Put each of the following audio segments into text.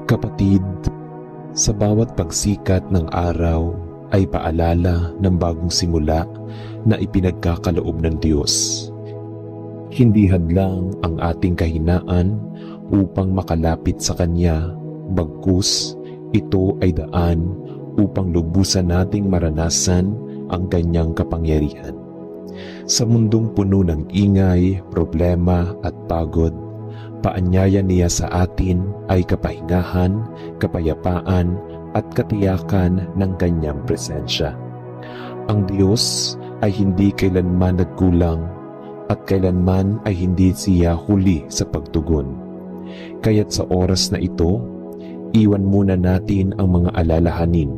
Kapatid, sa bawat pagsikat ng araw ay paalala ng bagong simula na ipinagkakaloob ng Diyos. Hindi hadlang ang ating kahinaan upang makalapit sa Kanya, bagkus ito ay daan upang lubusan nating maranasan ang Kanyang kapangyarihan. Sa mundong puno ng ingay, problema at pagod, paanyaya niya sa atin ay kapahingahan, kapayapaan at katiyakan ng Kanyang presensya. Ang Diyos ay hindi kailanman nagkulang at kailanman ay hindi siya huli sa pagtugon. Kaya't sa oras na ito, iwan muna natin ang mga alalahanin.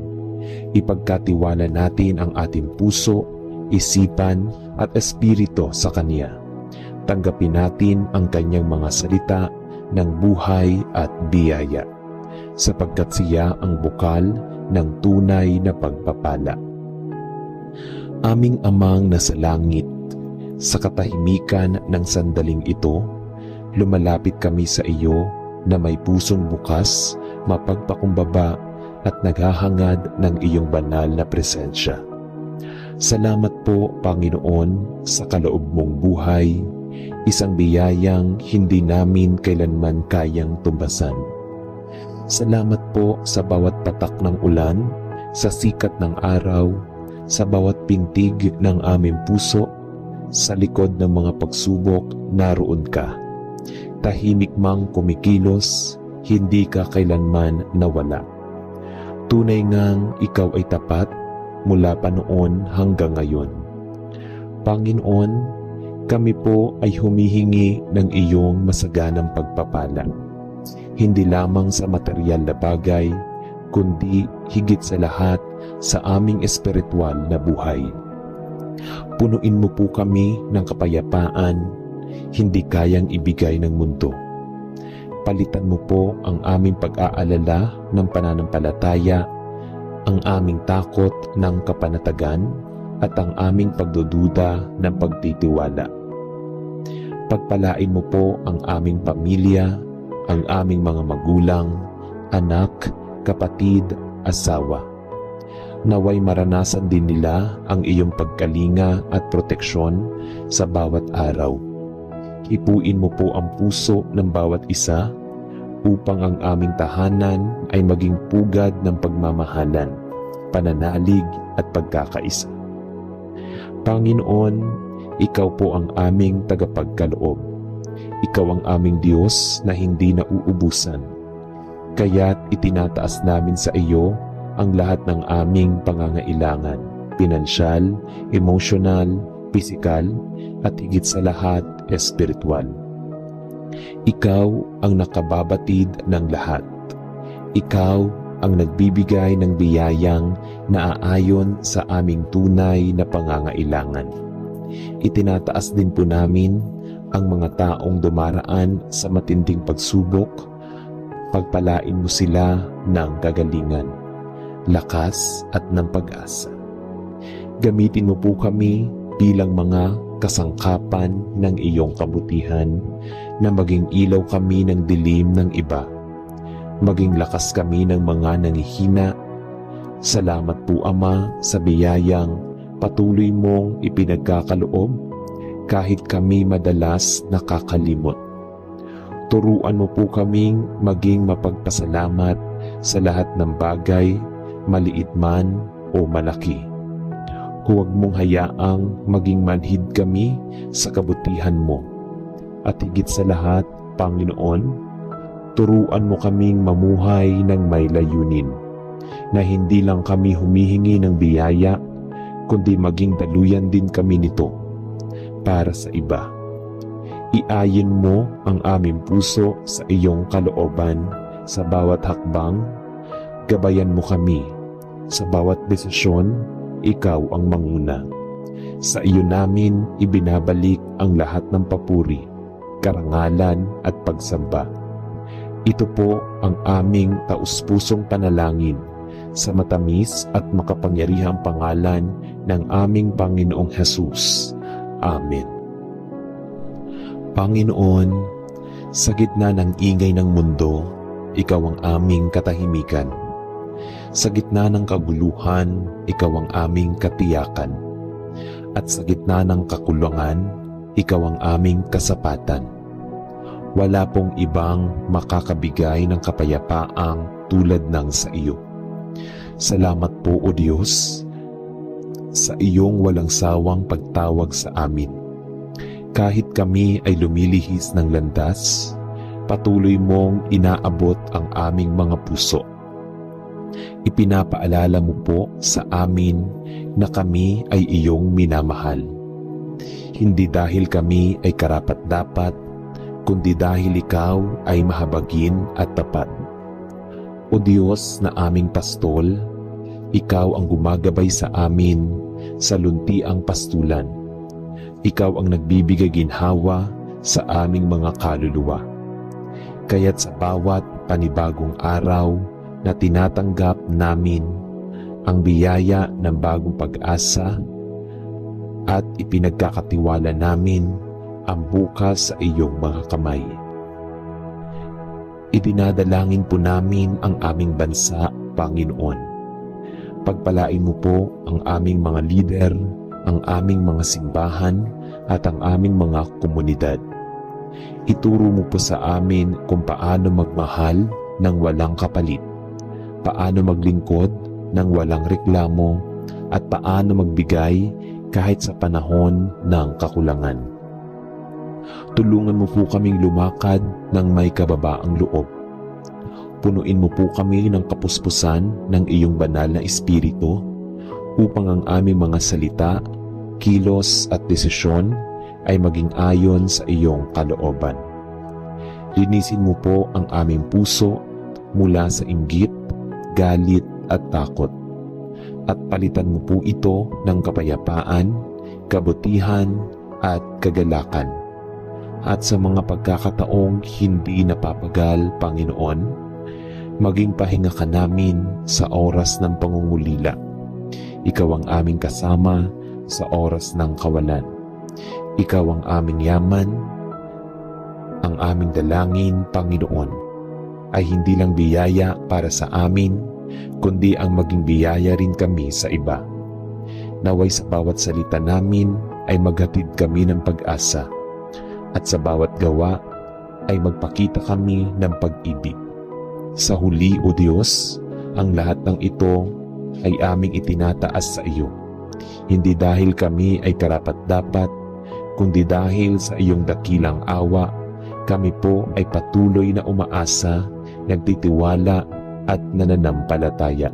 Ipagkatiwala natin ang ating puso, isipan at espiritu sa Kanya. Tanggapin natin ang Kanyang mga salita ng buhay at biyaya, sapagkat siya ang bukal ng tunay na pagpapala. Aming Amang nasa langit, sa katahimikan ng sandaling ito, lumalapit kami sa iyo na may pusong bukas, mapagpakumbaba at naghahangad ng iyong banal na presensya. Salamat po, Panginoon, sa kaloob mong buhay, isang biyayang hindi namin kailanman kayang tumbasan. Salamat po sa bawat patak ng ulan, sa sikat ng araw, sa bawat pintig ng aming puso, sa likod ng mga pagsubok, naroon ka. Tahimik mang kumikilos, hindi ka kailanman nawala. Tunay ngang ikaw ay tapat mula pa noon hanggang ngayon. Panginoon, kami po ay humihingi ng iyong masaganang pagpapala. Hindi lamang sa material na bagay, kundi higit sa lahat sa aming espiritual na buhay. Punuin mo po kami ng kapayapaan, hindi kayang ibigay ng mundo. Palitan mo po ang aming pag-aalala ng pananampalataya, ang aming takot ng kapanatagan, at ang aming pagdududa ng pagtitiwala. Pagpalain mo po ang aming pamilya, ang aming mga magulang, anak, kapatid, asawa. Naway maranasan din nila ang iyong pagkalinga at proteksyon sa bawat araw. Hipuin mo po ang puso ng bawat isa upang ang aming tahanan ay maging pugad ng pagmamahalan, pananalig at pagkakaisa. Panginoon, ikaw po ang aming tagapagkaloob. Ikaw ang aming Diyos na hindi nauubusan. Kaya't itinataas namin sa iyo ang lahat ng aming pangangailangan, pinansyal, emosyonal, pisikal, at higit sa lahat, espiritual. Ikaw ang nakababatid ng lahat. Ikaw ang nagbibigay ng biyayang naaayon sa aming tunay na pangangailangan. Itinataas din po namin ang mga taong dumaraan sa matinding pagsubok. Pagpalain mo sila ng kagalingan, lakas at ng pag-asa. Gamitin mo po kami bilang mga kasangkapan ng iyong kabutihan na maging ilaw kami ng dilim ng iba. Maging lakas kami ng mga nanghihina. Salamat po, Ama, sa biyayang patuloy mong ipinagkakaloob kahit kami madalas nakakalimot. Turuan mo po kaming maging mapagpasalamat sa lahat ng bagay, maliit man o malaki. Huwag mong hayaang maging manhid kami sa kabutihan mo. At higit sa lahat, Panginoon, turuan mo kaming mamuhay ng may layunin, na hindi lang kami humihingi ng biyaya, kundi maging daluyan din kami nito para sa iba. Iayin mo ang aming puso sa iyong kalooban sa bawat hakbang. Gabayan mo kami sa bawat desisyon. Ikaw ang manguna. Sa iyo namin ibinabalik ang lahat ng papuri, karangalan at pagsamba. Ito po ang aming taus-pusong panalangin sa matamis at makapangyarihang pangalan ng aming Panginoong Hesus. Amen. Panginoon, sa gitna ng ingay ng mundo, ikaw ang aming katahimikan. Sa gitna ng kaguluhan, ikaw ang aming katiyakan. At sa gitna ng kakulangan, ikaw ang aming kasapatan. Wala pong ibang makakabigay ng kapayapaang tulad ng sa iyo. Salamat po, O Diyos, sa iyong walang sawang pagtawag sa amin. Kahit kami ay lumilihis ng landas, patuloy mong inaabot ang aming mga puso. Ipinapaalala mo po sa amin na kami ay iyong minamahal. Hindi dahil kami ay karapat-dapat, kundi dahil ikaw ay mahabagin at tapat. O Diyos na aming pastol, ikaw ang gumagabay sa amin sa luntiang pastulan. Ikaw ang nagbibigay ginhawa sa aming mga kaluluwa. Kaya't sa bawat panibagong araw na tinatanggap namin ang biyaya ng bagong pag-asa at ipinagkakatiwala namin ang bukas sa iyong mga kamay. Idinadalangin po namin ang aming bansa, Panginoon. Pagpalain mo po ang aming mga lider, ang aming mga simbahan at ang aming mga komunidad. Ituro mo po sa amin kung paano magmahal ng walang kapalit, paano maglingkod ng walang reklamo, at paano magbigay kahit sa panahon ng kakulangan. Tulungan mo po kaming lumakad ng may kababaang loob. Punuin mo po kami ng kapuspusan ng iyong banal na espiritu upang ang aming mga salita, kilos at desisyon ay maging ayon sa iyong kalooban. Linisin mo po ang aming puso mula sa inggit, galit at takot, at palitan mo po ito ng kapayapaan, kabutihan at kagalakan. At sa mga pagkakataong hindi napapagal, Panginoon, maging pahinga ka namin sa oras ng pangungulila. Ikaw ang aming kasama sa oras ng kawalan. Ikaw ang aming yaman. Ang aming dalangin, Panginoon, ay hindi lang biyaya para sa amin, kundi ang maging biyaya rin kami sa iba. Naway sa bawat salita namin ay maghatid kami ng pag-asa, at sa bawat gawa ay magpakita kami ng pag-ibig. Sa huli, O Diyos, ang lahat ng ito ay aming itinataas sa iyo. Hindi dahil kami ay karapat-dapat, kundi dahil sa iyong dakilang awa, kami po ay patuloy na umaasa, nagtitiwala at nananampalataya.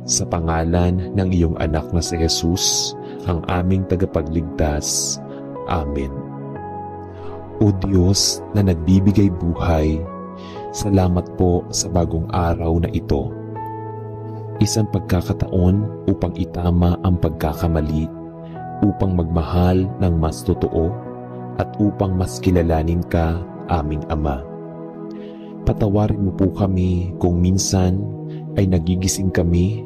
Sa pangalan ng iyong anak na si Jesus, ang aming tagapagligtas. Amen. O Diyos na nagbibigay buhay, salamat po sa bagong araw na ito. Isang pagkakataon upang itama ang pagkakamali, upang magmahal ng mas totoo, at upang mas kilalanin ka, aming Ama. Patawarin mo po kami kung minsan ay nagigising kami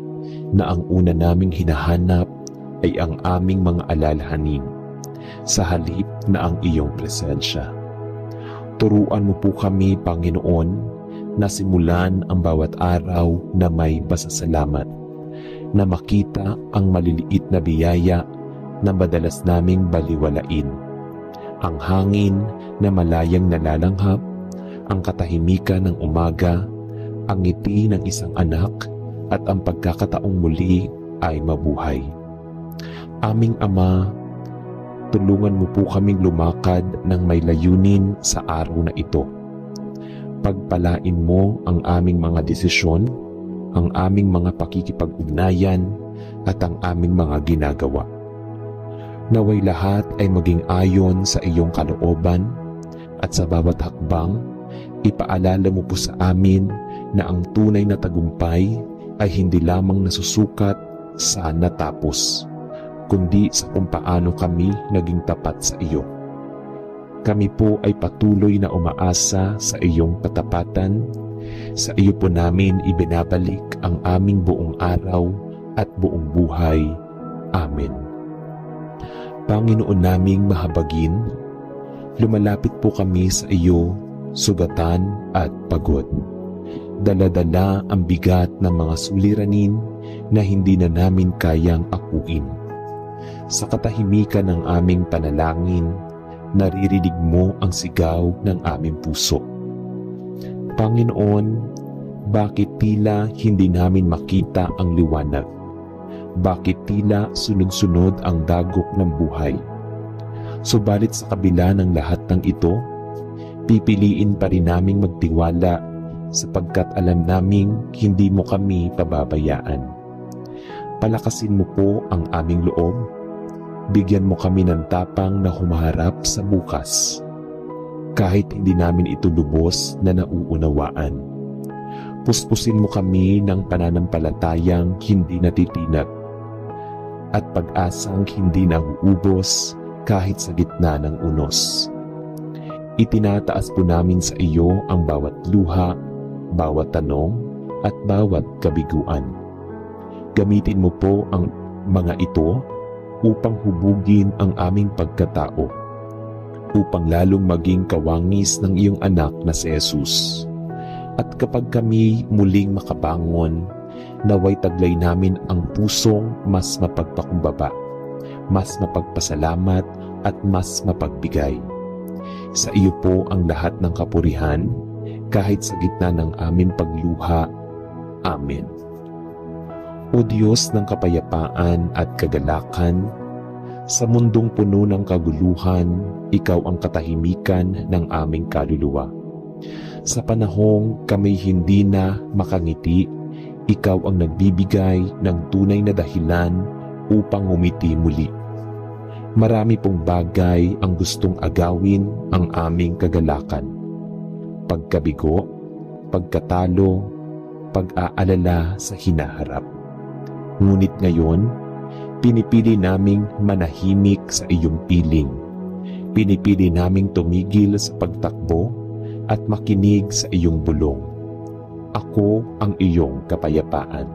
na ang una naming hinahanap ay ang aming mga alalahanin, sa halip na ang iyong presensya. Turuan mo po kami, Panginoon, na simulan ang bawat araw na may pasasalamat, na makita ang maliliit na biyaya na madalas naming baliwalain, ang hangin na malayang nalalanghap, ang katahimikan ng umaga, ang ngiti ng isang anak, at ang pagkakataong muli ay mabuhay. Aming Ama, tulungan mo po kaming lumakad ng may layunin sa araw na ito. Pagpalain mo ang aming mga desisyon, ang aming mga pakikipag-ugnayan, at ang aming mga ginagawa. Naway lahat ay maging ayon sa iyong kalooban, at sa bawat hakbang, ipaalala mo po sa amin na ang tunay na tagumpay ay hindi lamang nasusukat sa natapos, kundi sa kung paano kami naging tapat sa iyo. Kami po ay patuloy na umaasa sa iyong katapatan. Sa iyo po namin ibinabalik ang aming buong araw at buong buhay. Amen. Panginoon naming mahabagin, lumalapit po kami sa iyo, sugatan at pagod. dala-dala ang bigat ng mga suliranin na hindi na namin kayang akuin. Sa katahimikan ng aming panalangin, naririnig mo ang sigaw ng aming puso. Panginoon, bakit tila hindi namin makita ang liwanag? Bakit tila sunod-sunod ang dagok ng buhay? Subalit sa kabila ng lahat ng ito, pipiliin pa rin naming magtiwala sapagkat alam naming hindi mo kami pababayaan. Palakasin mo po ang aming loob. Bigyan mo kami ng tapang na humaharap sa bukas. Kahit hindi namin ito lubos na nauunawaan. Puspusin mo kami ng pananampalatayang hindi natitinag at pag-asang hindi nauubos kahit sa gitna ng unos. Itinataas po namin sa iyo ang bawat luha, bawat tanong at bawat kabiguan. Gamitin mo po ang mga ito upang hubugin ang aming pagkatao, upang lalong maging kawangis ng iyong anak na si Jesus. At kapag kami muling makabangon, naway taglay namin ang pusong mas mapagpakumbaba, mas mapagpasalamat at mas mapagbigay. Sa iyo po ang lahat ng kapurihan, kahit sa gitna ng aming pagluha. Amen. O Diyos ng kapayapaan at kagalakan, sa mundong puno ng kaguluhan, ikaw ang katahimikan ng aming kaluluwa. Sa panahong kami hindi na makangiti, ikaw ang nagbibigay ng tunay na dahilan upang ngumiti muli. Marami pong bagay ang gustong agawin ang aming kagalakan. Pagkabigo, pagkatalo, pag-aalala sa hinaharap. Ngunit ngayon, pinipili naming manahimik sa iyong piling. Pinipili naming tumigil sa pagtakbo at makinig sa iyong bulong. Ako ang iyong kapayapaan.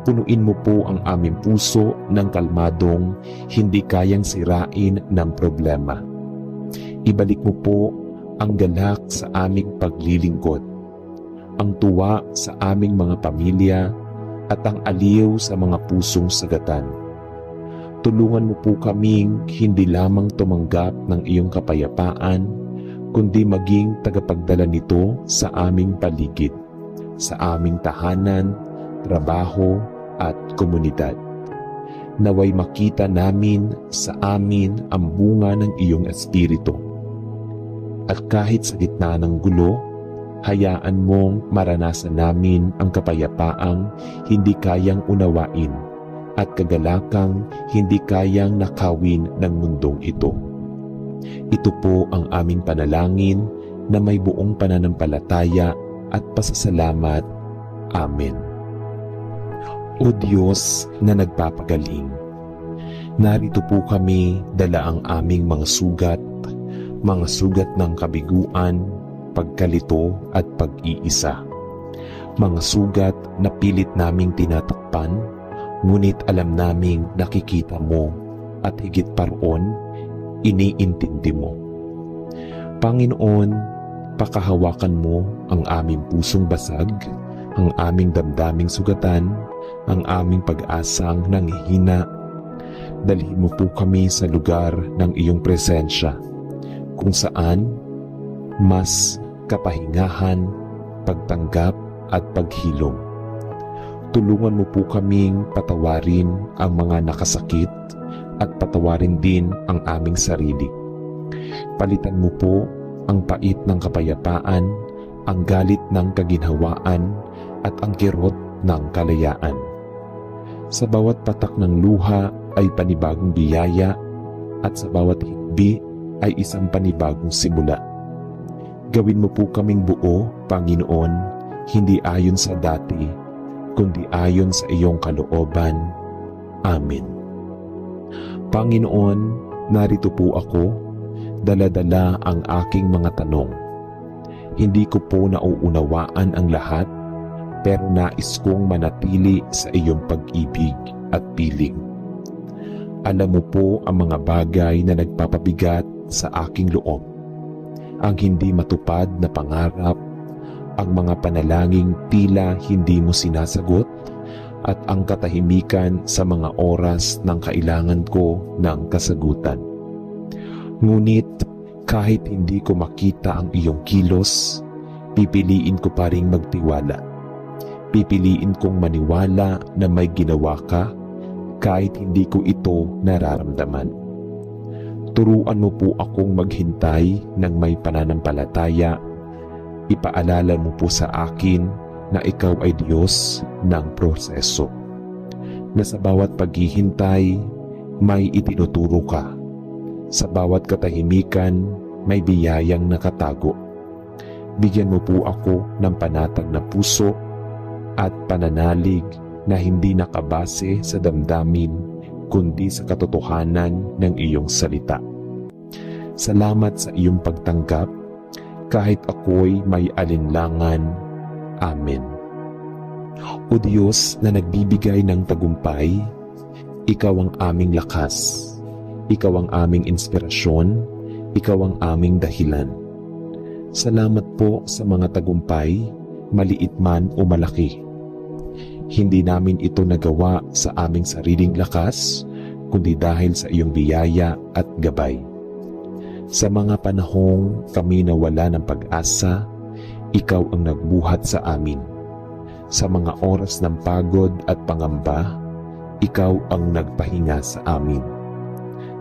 Punuin mo po ang aming puso ng kalmadong hindi kayang sirain ng problema. Ibalik mo po ang galak sa aming paglilingkod, ang tuwa sa aming mga pamilya at ang aliw sa mga pusong sagatan. Tulungan mo po kaming hindi lamang tumanggap ng iyong kapayapaan, kundi maging tagapagdala nito sa aming paligid, sa aming tahanan, trabaho at komunidad. Naway makita namin sa amin ang bunga ng iyong espiritu. At kahit sa gitna ng gulo, hayaan mong maranasan namin ang kapayapaang hindi kayang unawain at kagalakang hindi kayang nakawin ng mundong ito. Ito po ang aming panalangin na may buong pananampalataya at pasasalamat. Amen. O Diyos na nagpapagaling, narito po kami dala ang aming mga sugat ng kabiguan, pagkalito at pag-iisa. Mga sugat na pilit naming tinatakpan, ngunit alam naming nakikita mo at higit pa roon, iniintindi mo. Panginoon, pakahawakan mo ang aming pusong basag, ang aming damdaming sugatan, ang aming pag-asang nanghihina. Dalhin mo po kami sa lugar ng iyong presensya, kung saan mas kapahingahan, pagtanggap at paghilom. Tulungan mo po kaming patawarin ang mga nakasakit at patawarin din ang aming sarili. Palitan mo po ang pait ng kapayapaan, ang galit ng kaginhawaan at ang kirot ng kalayaan. Sa bawat patak ng luha ay panibagong biyaya at sa bawat higbi ay isang panibagong simula. Gawin mo po kaming buo, Panginoon, hindi ayon sa dati, kundi ayon sa iyong kalooban. Amen. Panginoon, narito po ako, dala-dala ang aking mga tanong. Hindi ko po nauunawaan ang lahat, pero nais kong manatili sa iyong pag-ibig at piling. Alam mo po ang mga bagay na nagpapabigat sa aking loob, ang hindi matupad na pangarap, ang mga panalangin tila hindi mo sinasagot at ang katahimikan sa mga oras ng kailangan ko ng kasagutan. Ngunit kahit hindi ko makita ang iyong kilos, pipiliin ko pa ring magtiwala. Pipiliin kong maniwala na may ginawa ka kahit hindi ko ito nararamdaman. Turuan mo po akong maghintay ng may pananampalataya. Ipaalala mo po sa akin na ikaw ay Diyos ng proseso. Na sa bawat paghihintay, may itinuturo ka. Sa bawat katahimikan, may biyayang nakatago. Bigyan mo po ako ng panatag na puso at pananalig na hindi nakabase sa damdamin kundi sa katotohanan ng iyong salita. Salamat sa iyong pagtanggap kahit ako'y may alinlangan. Amen. O Diyos na nagbibigay ng tagumpay, Ikaw ang aming lakas, Ikaw ang aming inspirasyon, Ikaw ang aming dahilan. Salamat po sa mga tagumpay, maliit man o malaki. Hindi namin ito nagawa sa aming sariling lakas, kundi dahil sa iyong biyaya at gabay. Sa mga panahong kami nawala ng pag-asa, Ikaw ang nagbuhat sa amin. Sa mga oras ng pagod at pangamba, Ikaw ang nagpahinga sa amin.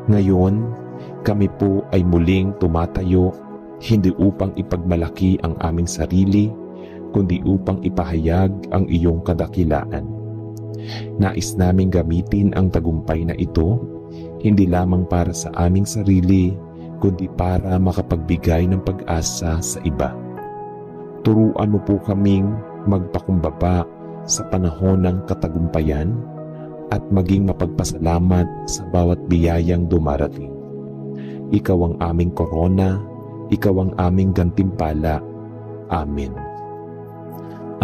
Ngayon, kami po ay muling tumatayo, hindi upang ipagmalaki ang aming sarili, kundi upang ipahayag ang iyong kadakilaan. Nais naming gamitin ang tagumpay na ito, hindi lamang para sa aming sarili, kundi para makapagbigay ng pag-asa sa iba. Turuan mo po kaming magpakumbaba sa panahon ng katagumpayan at maging mapagpasalamat sa bawat biyayang dumarating. Ikaw ang aming korona, Ikaw ang aming gantimpala. Amen.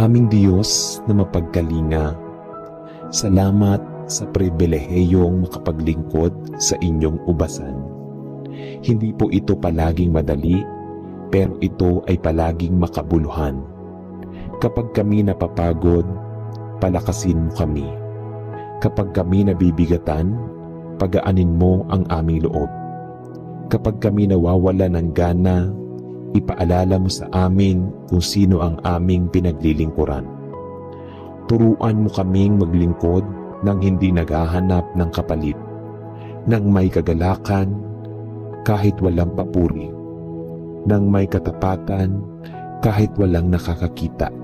Aming Diyos na mapagkalinga, salamat sa pribilehiyong makapaglingkod sa inyong ubasan. Hindi po ito palaging madali, pero ito ay palaging makabuluhan. Kapag kami napapagod, palakasin mo kami. Kapag kami nabibigatan, pagaanin mo ang aming loob. Kapag kami nawawala ng gana, ipaalala mo sa amin kung sino ang aming pinaglilingkuran. Turuan mo kaming maglingkod nang hindi naghahanap ng kapalit, nang may kagalakan kahit walang papuri, nang may katapatan kahit walang nakakakita.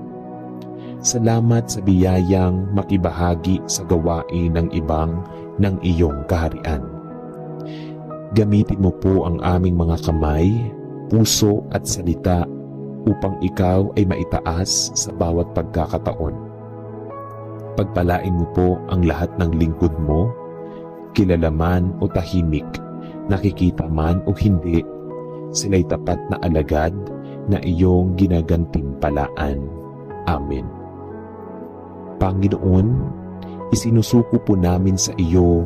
Salamat sa biyayang makibahagi sa gawain ng ibang ng iyong kaharian. Gamitin mo po ang aming mga kamay, puso at salita upang ikaw ay maitaas sa bawat pagkakataon. Pagpalain mo po ang lahat ng lingkod mo, kilala man o tahimik, nakikita man o hindi, sila'y tapat na alagad na iyong ginagantimpalaan. Amen. Panginoon, isinusuko po namin sa iyo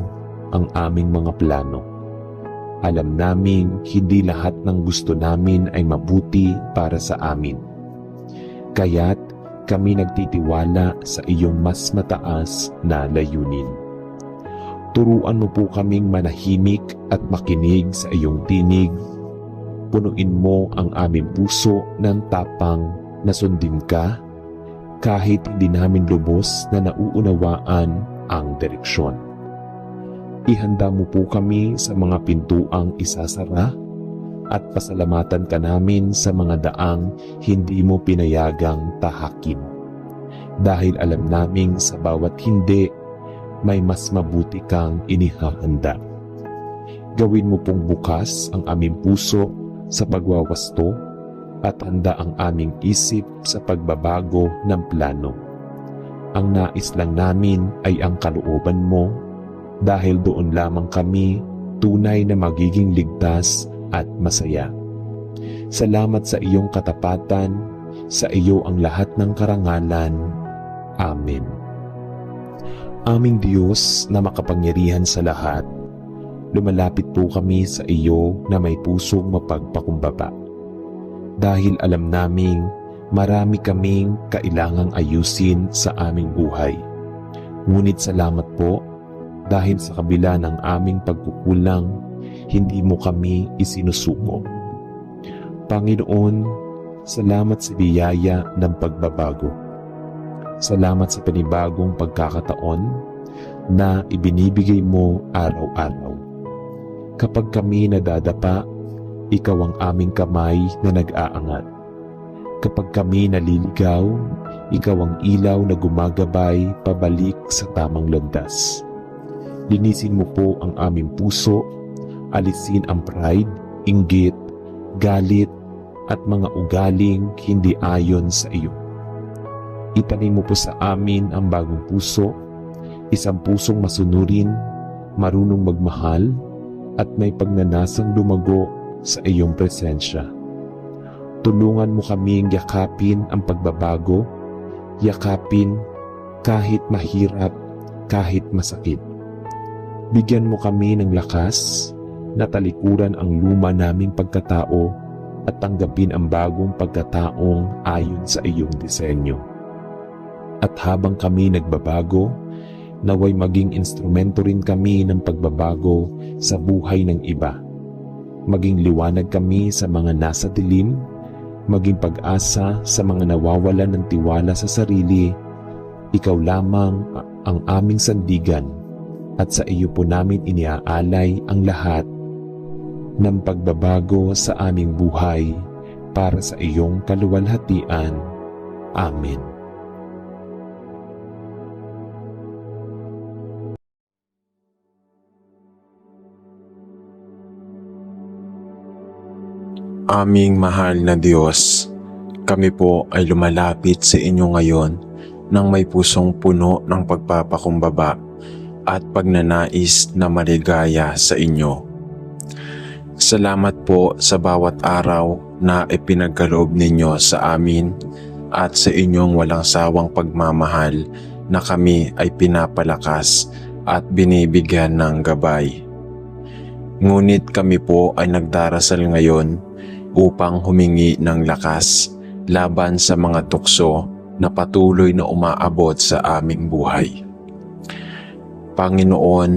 ang aming mga plano. Alam naming hindi lahat ng gusto namin ay mabuti para sa amin. Kaya't kami nagtitiwala sa iyong mas mataas na layunin. Turuan mo po kaming manahimik at makinig sa iyong tinig. Punuin mo ang aming puso ng tapang na sundin ka kahit hindi namin lubos na nauunawaan ang direksyon. Ihanda mo po kami sa mga pintuang isasara at pasalamatan ka namin sa mga daang hindi mo pinayagang tahakin. Dahil alam naming sa bawat hindi, may mas mabuti kang inihahanda. Gawin mo pong bukas ang aming puso sa pagwawasto at handa ang aming isip sa pagbabago ng plano. Ang nais lang namin ay ang kalooban mo, dahil doon lamang kami tunay na magiging ligtas at masaya. Salamat sa iyong katapatan, sa iyo ang lahat ng karangalan. Amen. Aming Diyos na makapangyarihan sa lahat, lumalapit po kami sa iyo na may pusong mapagpakumbaba. Dahil alam naming Marami kaming kailangang ayusin sa aming buhay. Ngunit salamat po dahil sa kabila ng aming pagkukulang, hindi mo kami isinusuko. Panginoon, salamat sa biyaya ng pagbabago. Salamat sa panibagong pagkakataon na ibinibigay mo araw-araw. Kapag kami nadadapa, ikaw ang aming kamay na nag-aangat. Kapag kami naliligaw, ikaw ang ilaw na gumagabay pabalik sa tamang landas. Linisin mo po ang aming puso, alisin ang pride, inggit, galit, at mga ugaling hindi ayon sa iyo. Itanim mo po sa amin ang bagong puso, isang pusong masunurin, marunong magmahal, at may pagnanasang lumago sa iyong presensya. Tulungan mo kaming yakapin ang pagbabago, yakapin kahit mahirap, kahit masakit. Bigyan mo kami ng lakas na talikuran ang luma naming pagkatao at tanggapin ang bagong pagkataong ayon sa iyong disenyo. At habang kami nagbabago, naway maging instrumento rin kami ng pagbabago sa buhay ng iba. Maging liwanag kami sa mga nasa dilim, maging pag-asa sa mga nawawalan ng tiwala sa sarili. Ikaw lamang ang aming sandigan at sa iyo po namin iniaalay ang lahat ng pagbabago sa aming buhay para sa iyong kaluwalhatian. Amen. Aming mahal na Diyos, kami po ay lumalapit sa inyo ngayon nang may pusong puno ng pagpapakumbaba at pagnanais na maligaya sa inyo. Salamat po sa bawat araw na ipinagkaloob ninyo sa amin at sa inyong walang sawang pagmamahal na kami ay pinapalakas at binibigyan ng gabay. Ngunit kami po ay nagdarasal ngayon upang humingi ng lakas laban sa mga tukso na patuloy na umaabot sa aming buhay. Panginoon,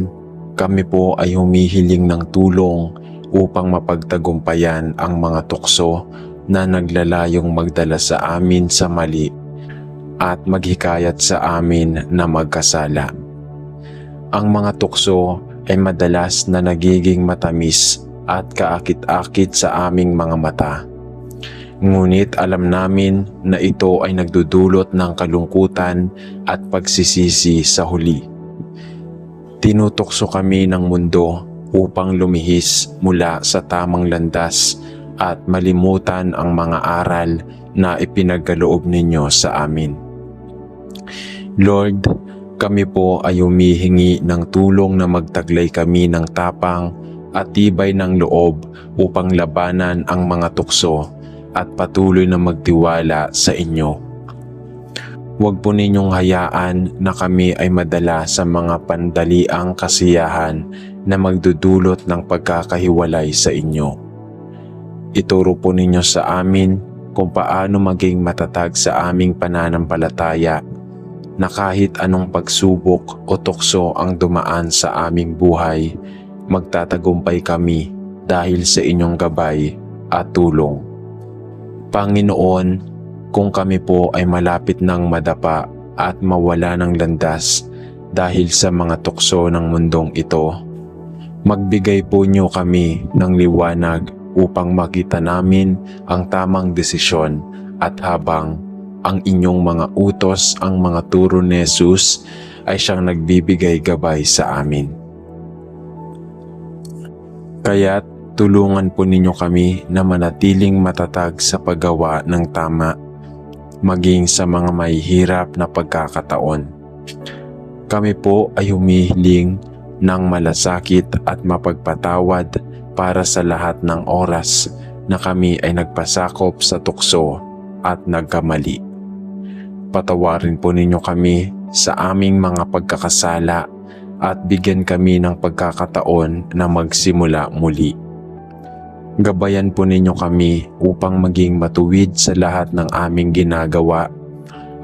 kami po ay humihiling ng tulong upang mapagtagumpayan ang mga tukso na naglalayong magdala sa amin sa mali at maghikayat sa amin na magkasala. Ang mga tukso ay madalas na nagiging matamis at kaakit-akit sa aming mga mata. Ngunit alam namin na ito ay nagdudulot ng kalungkutan at pagsisisi sa huli. Tinutukso kami ng mundo upang lumihis mula sa tamang landas at malimutan ang mga aral na ipinagkaloob ninyo sa amin. Lord, kami po ay humihingi ng tulong na magtaglay kami ng tapang at tibay ng loob upang labanan ang mga tukso at patuloy na magtiwala sa inyo. Huwag po ninyong hayaan na kami ay madala sa mga pandaliang kasiyahan na magdudulot ng pagkakahiwalay sa inyo. Ituro po ninyo sa amin kung paano maging matatag sa aming pananampalataya na kahit anong pagsubok o tukso ang dumaan sa aming buhay, magtatagumpay kami dahil sa inyong gabay at tulong. Panginoon, kung kami po ay malapit ng madapa at mawala ng landas dahil sa mga tukso ng mundong ito, magbigay po niyo kami ng liwanag upang makita namin ang tamang desisyon at habang ang inyong mga utos, ang mga turo ni Jesus ay siyang nagbibigay gabay sa amin. Kaya't tulungan po ninyo kami na manatiling matatag sa paggawa ng tama, maging sa mga mahihirap na pagkakataon. Kami po ay humihiling ng malasakit at mapagpatawad para sa lahat ng oras na kami ay nagpasakop sa tukso at nagkamali. Patawarin po ninyo kami sa aming mga pagkakasala at bigyan kami ng pagkakataon na magsimula muli. Gabayan po ninyo kami upang maging matuwid sa lahat ng aming ginagawa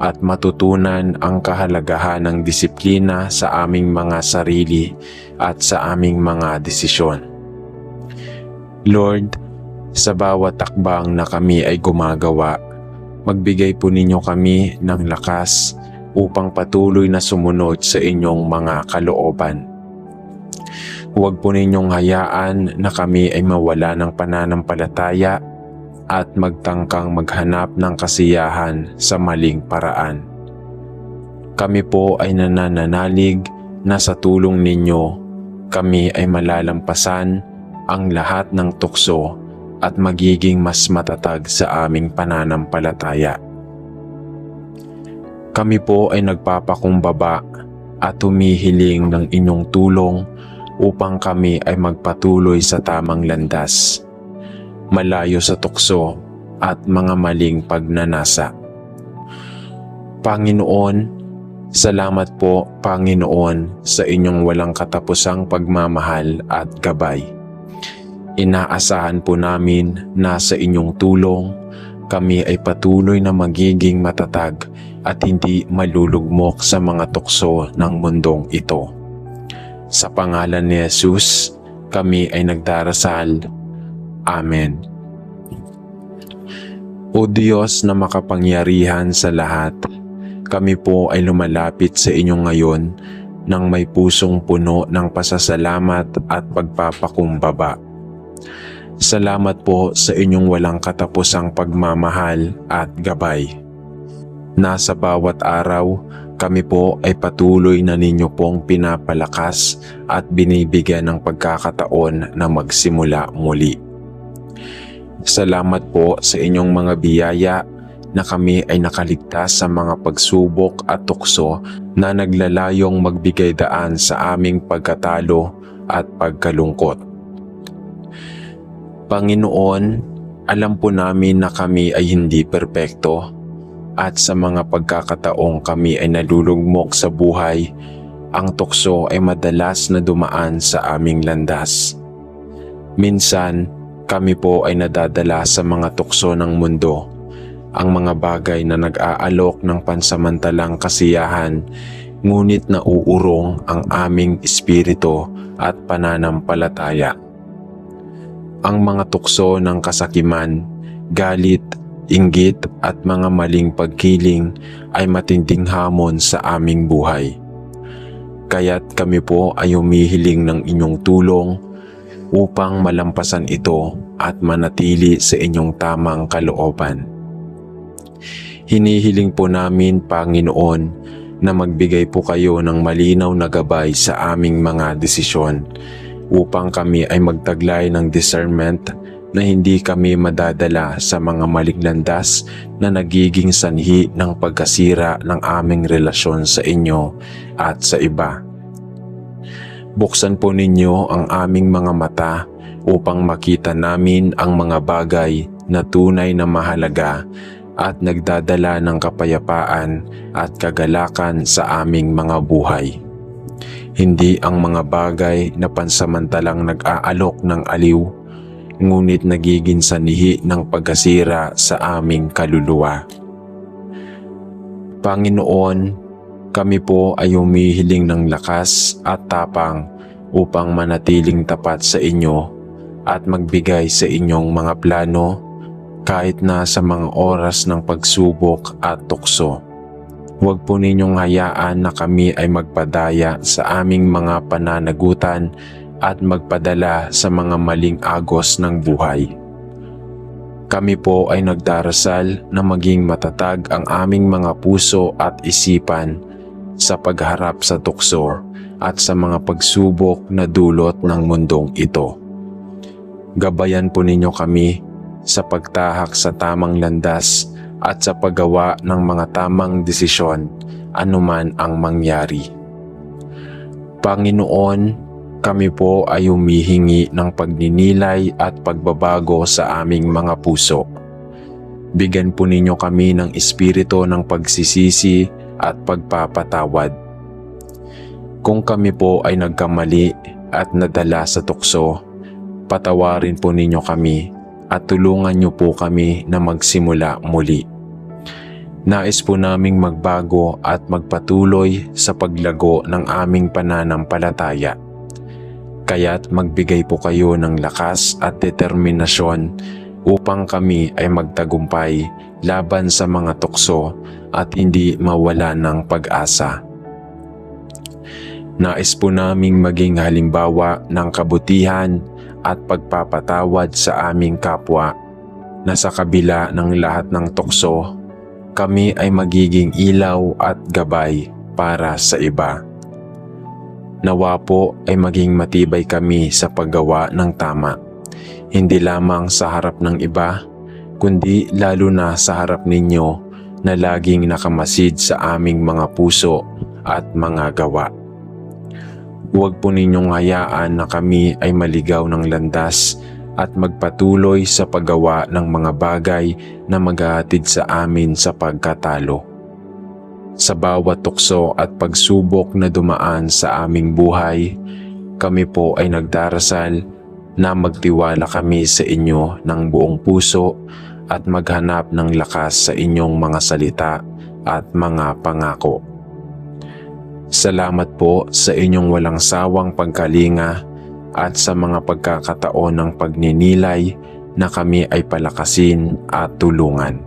at matutunan ang kahalagahan ng disiplina sa aming mga sarili at sa aming mga desisyon. Lord, sa bawat takbang na kami ay gumagawa, magbigay po ninyo kami ng lakas upang patuloy na sumunod sa inyong mga kalooban. Huwag po ninyong hayaan na kami ay mawala ng pananampalataya at magtangkang maghanap ng kasiyahan sa maling paraan. Kami po ay nananalig na sa tulong ninyo, kami ay malalampasan ang lahat ng tukso at magiging mas matatag sa aming pananampalataya. Kami po ay nagpapakumbaba at humihiling ng inyong tulong upang kami ay magpatuloy sa tamang landas, malayo sa tukso at mga maling pagnanasa. Panginoon, salamat po Panginoon sa inyong walang katapusang pagmamahal at gabay. Inaasahan po namin na sa inyong tulong, kami ay patuloy na magiging matatag at hindi malulugmok sa mga tukso ng mundong ito. Sa pangalan ni Jesus, kami ay nagdarasal. Amen. O Diyos na makapangyarihan sa lahat, kami po ay lumalapit sa inyo ngayon nang may pusong puno ng pasasalamat at pagpapakumbaba. Salamat po sa inyong walang katapusang pagmamahal at gabay. Nasa bawat araw, kami po ay patuloy na ninyo pong pinapalakas at binibigyan ng pagkakataon na magsimula muli. Salamat po sa inyong mga biyaya na kami ay nakaligtas sa mga pagsubok at tukso na naglalayong magbigay daan sa aming pagkatalo at pagkalungkot. Panginoon, alam po namin na kami ay hindi perpekto at sa mga pagkakataong kami ay nalulugmok sa buhay, ang tukso ay madalas na dumaan sa aming landas. Minsan, kami po ay nadadala sa mga tukso ng mundo, ang mga bagay na nag-aalok ng pansamantalang kasiyahan, ngunit nauurong ang aming espiritu at pananampalataya. Ang mga tukso ng kasakiman, galit, inggit at mga maling pagkiling ay matinding hamon sa aming buhay. Kaya't kami po ay humihiling ng inyong tulong upang malampasan ito at manatili sa inyong tamang kalooban. Hinihiling po namin, Panginoon, na magbigay po kayo ng malinaw na gabay sa aming mga desisyon upang kami ay magtaglay ng discernment na hindi kami madadala sa mga maling landas na nagiging sanhi ng pagkasira ng aming relasyon sa inyo at sa iba. Buksan po ninyo ang aming mga mata upang makita namin ang mga bagay na tunay na mahalaga at nagdadala ng kapayapaan at kagalakan sa aming mga buhay. Hindi ang mga bagay na pansamantalang nag-aalok ng aliw, ngunit nagiging sanhi ng pagkasira sa aming kaluluwa. Panginoon, kami po ay humihiling ng lakas at tapang upang manatiling tapat sa inyo at magbigay sa inyong mga plano kahit na sa mga oras ng pagsubok at tukso. Huwag po ninyong hayaan na kami ay magpadaya sa aming mga pananagutan at magpadala sa mga maling agos ng buhay. Kami po ay nagdarasal na maging matatag ang aming mga puso at isipan sa pagharap sa tukso at sa mga pagsubok na dulot ng mundong ito. Gabayan po ninyo kami sa pagtahak sa tamang landas at sa paggawa ng mga tamang desisyon anuman ang mangyari. Panginoon, kami po ay humihingi ng pagninilay at pagbabago sa aming mga puso. Bigyan po ninyo kami ng espiritu ng pagsisisi at pagpapatawad. Kung kami po ay nagkamali at nadala sa tukso, patawarin po ninyo kami at tulungan niyo po kami na magsimula muli. Nais po naming magbago at magpatuloy sa paglago ng aming pananampalataya. Kaya't magbigay po kayo ng lakas at determinasyon upang kami ay magtagumpay laban sa mga tukso at hindi mawala ng pag-asa. Nais po naming maging halimbawa ng kabutihan at pagpapatawad sa aming kapwa na sa kabila ng lahat ng tukso, kami ay magiging ilaw at gabay para sa iba. Nawa po ay maging matibay kami sa paggawa ng tama, hindi lamang sa harap ng iba, kundi lalo na sa harap ninyo na laging nakamasid sa aming mga puso at mga gawa. Huwag po ninyong hayaan na kami ay maligaw ng landas at magpatuloy sa paggawa ng mga bagay na maghahatid sa amin sa pagkatalo. Sa bawat tukso at pagsubok na dumaan sa aming buhay, kami po ay nagdarasal na magtiwala kami sa inyo ng buong puso at maghanap ng lakas sa inyong mga salita at mga pangako. Salamat po sa inyong walang sawang pagkalinga at sa mga pagkakataon ng pagninilay na kami ay palakasin at tulungan.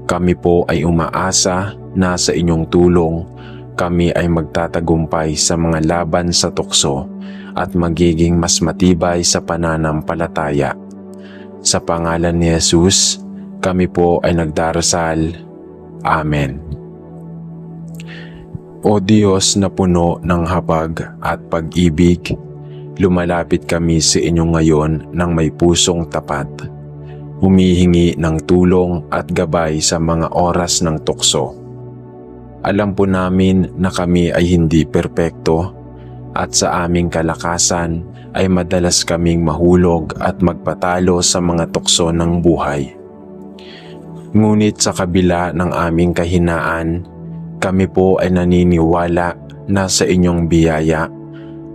Kami po ay umaasa na sa inyong tulong kami ay magtatagumpay sa mga laban sa tukso at magiging mas matibay sa pananampalataya. Sa pangalan ni Jesus, kami po ay nagdarasal. Amen. O Diyos na puno ng habag at pag-ibig, lumalapit kami sa inyo ngayon ng may pusong tapat. Humihingi ng tulong at gabay sa mga oras ng tukso. Alam po namin na kami ay hindi perpekto at sa aming kalakasan ay madalas kaming mahulog at magpatalo sa mga tukso ng buhay. Ngunit sa kabila ng aming kahinaan, kami po ay naniniwala na sa inyong biyaya,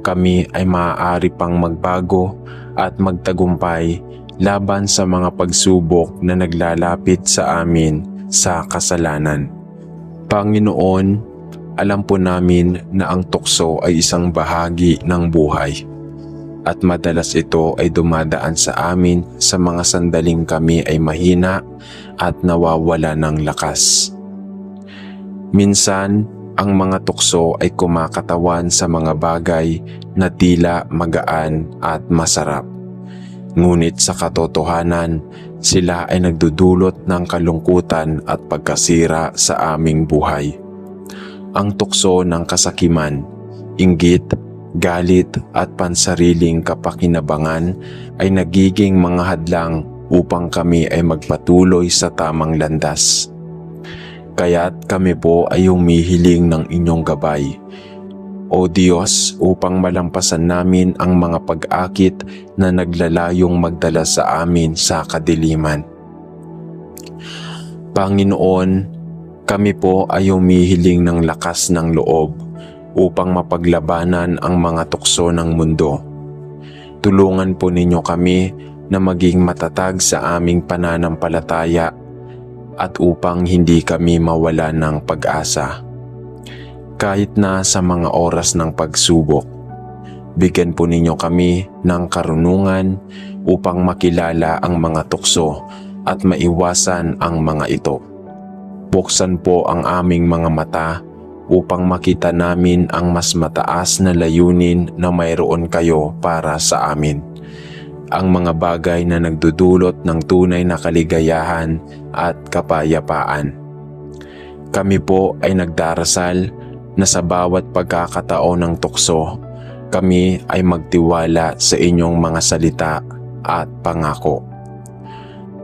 kami ay maaari pang magbago at magtagumpay laban sa mga pagsubok na naglalapit sa amin sa kasalanan. Panginoon, alam po namin na ang tukso ay isang bahagi ng buhay at madalas ito ay dumadaan sa amin sa mga sandaling kami ay mahina at nawawala ng lakas. Minsan, ang mga tukso ay kumakatawan sa mga bagay na tila magaan at masarap. Ngunit sa katotohanan, sila ay nagdudulot ng kalungkutan at pagkasira sa aming buhay. Ang tukso ng kasakiman, inggit, galit at pansariling kapakinabangan ay nagiging mga hadlang upang kami ay magpatuloy sa tamang landas. Kaya't kami po ay humihiling ng inyong gabay, O Diyos, upang malampasan namin ang mga pag-akit na naglalayong magdala sa amin sa kadiliman. Panginoon, kami po ay humihiling ng lakas ng loob upang mapaglabanan ang mga tukso ng mundo. Tulungan po ninyo kami na maging matatag sa aming pananampalataya at upang hindi kami mawala ng pag-asa. Kahit na sa mga oras ng pagsubok, bigyan po ninyo kami ng karunungan upang makilala ang mga tukso at maiwasan ang mga ito. Buksan po ang aming mga mata upang makita namin ang mas mataas na layunin na mayroon kayo para sa amin. Ang mga bagay na nagdudulot ng tunay na kaligayahan at kapayapaan. Kami po ay nagdarasal na sa bawat pagkakataon ng tukso, kami ay magtiwala sa inyong mga salita at pangako.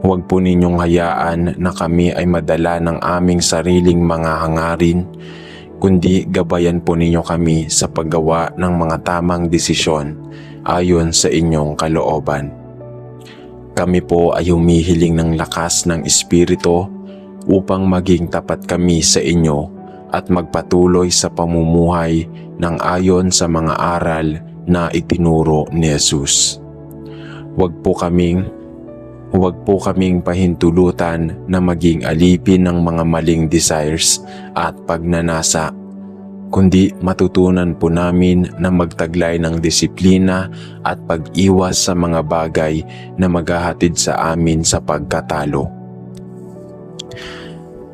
Huwag po ninyong hayaan na kami ay madala ng aming sariling mga hangarin, kundi gabayan po ninyo kami sa paggawa ng mga tamang desisyon ayon sa inyong kalooban. Kami po ay humihiling ng lakas ng Espiritu upang maging tapat kami sa inyo at magpatuloy sa pamumuhay ng ayon sa mga aral na itinuro ni Jesus. Huwag po kaming pahintulutan na maging alipin ng mga maling desires at pagnanasa, kundi matutunan po namin na magtaglay ng disiplina at pag-iwas sa mga bagay na maghahatid sa amin sa pagkatalo.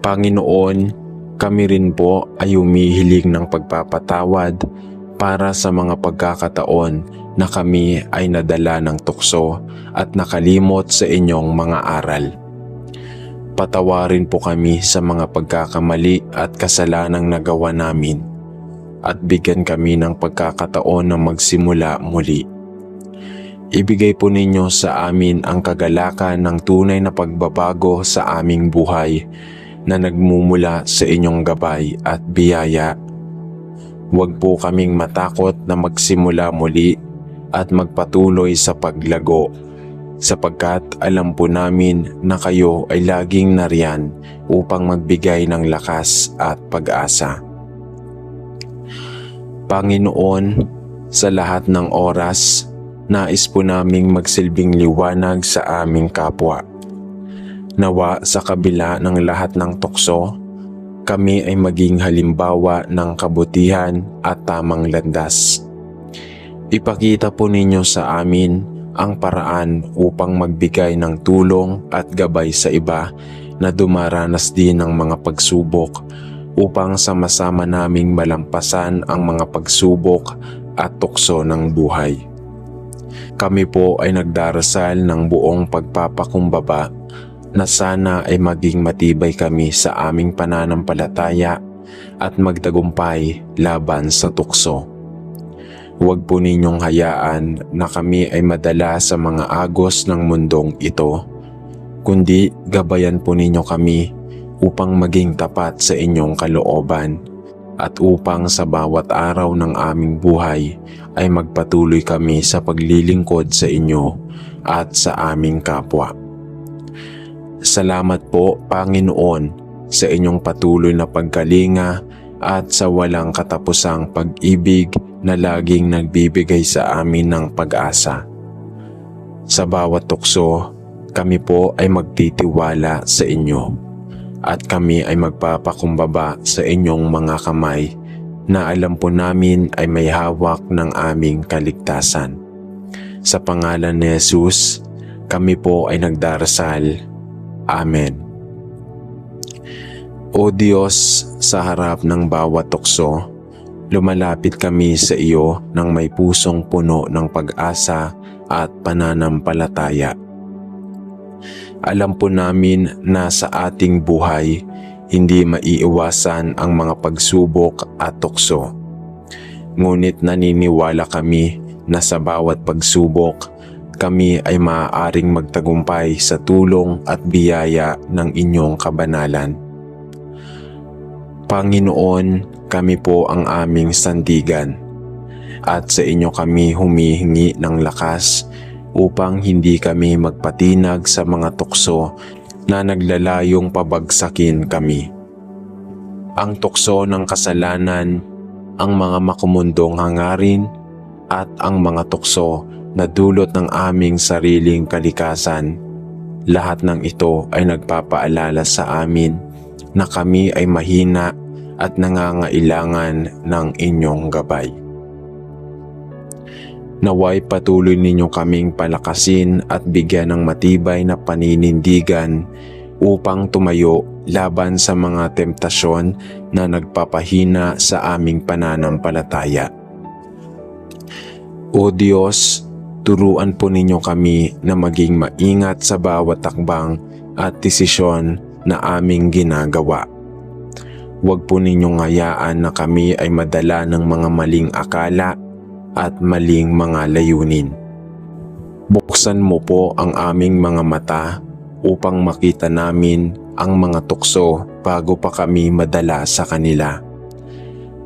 Panginoon, kami rin po ay humihiling ng pagpapatawad para sa mga pagkakataon na kami ay nadala ng tukso at nakalimot sa inyong mga aral. Patawarin po kami sa mga pagkakamali at kasalanang nagawa namin at bigyan kami ng pagkakataon na magsimula muli. Ibigay po ninyo sa amin ang kagalakan ng tunay na pagbabago sa aming buhay na nagmumula sa inyong gabay at biyaya. Huwag po kaming matakot na magsimula muli at magpatuloy sa paglago, sapagkat alam po namin na kayo ay laging nariyan upang magbigay ng lakas at pag-asa. Panginoon, sa lahat ng oras, nais po naming magsilbing liwanag sa aming kapwa. Nawa sa kabila ng lahat ng tukso, kami ay maging halimbawa ng kabutihan at tamang landas. Ipakita po ninyo sa amin ang paraan upang magbigay ng tulong at gabay sa iba na dumaranas din ng mga pagsubok upang sama-sama naming malampasan ang mga pagsubok at tukso ng buhay. Kami po ay nagdarasal ng buong pagpapakumbaba na sana ay maging matibay kami sa aming pananampalataya at magtagumpay laban sa tukso. Huwag po ninyong hayaan na kami ay madala sa mga agos ng mundong ito, kundi gabayan po ninyo kami upang maging tapat sa inyong kalooban at upang sa bawat araw ng aming buhay ay magpatuloy kami sa paglilingkod sa inyo at sa aming kapwa. Salamat po, Panginoon, sa inyong patuloy na pagkalinga at sa walang katapusang pag-ibig na laging nagbibigay sa amin ng pag-asa. Sa bawat tukso, kami po ay magtitiwala sa inyo at kami ay magpapakumbaba sa inyong mga kamay na alam po namin ay may hawak ng aming kaligtasan. Sa pangalan ni Jesus, kami po ay nagdarasal. Amen. O Diyos, sa harap ng bawat tukso, lumalapit kami sa iyo ng may pusong puno ng pag-asa at pananampalataya. Alam po namin na sa ating buhay, hindi maiiwasan ang mga pagsubok at tukso. Ngunit naniniwala kami na sa bawat pagsubok, kami ay maaaring magtagumpay sa tulong at biyaya ng inyong kabanalan. Panginoon, kami po ang aming sandigan at sa inyo kami humihingi ng lakas upang hindi kami magpatinag sa mga tukso na naglalayong pabagsakin kami. Ang tukso ng kasalanan, ang mga makumundong hangarin at ang mga tukso na dulot ng aming sariling kalikasan, lahat ng ito ay nagpapaalala sa amin na kami ay mahina at nangangailangan ng inyong gabay. Naway patuloy ninyo kaming palakasin at bigyan ng matibay na paninindigan upang tumayo laban sa mga temptasyon na nagpapahina sa aming pananampalataya. O Diyos, turuan po ninyo kami na maging maingat sa bawat takbang at desisyon na aming ginagawa. Huwag po ninyong hayaan na kami ay madala ng mga maling akala at maling mga layunin. Buksan mo po ang aming mga mata upang makita namin ang mga tukso bago pa kami madala sa kanila.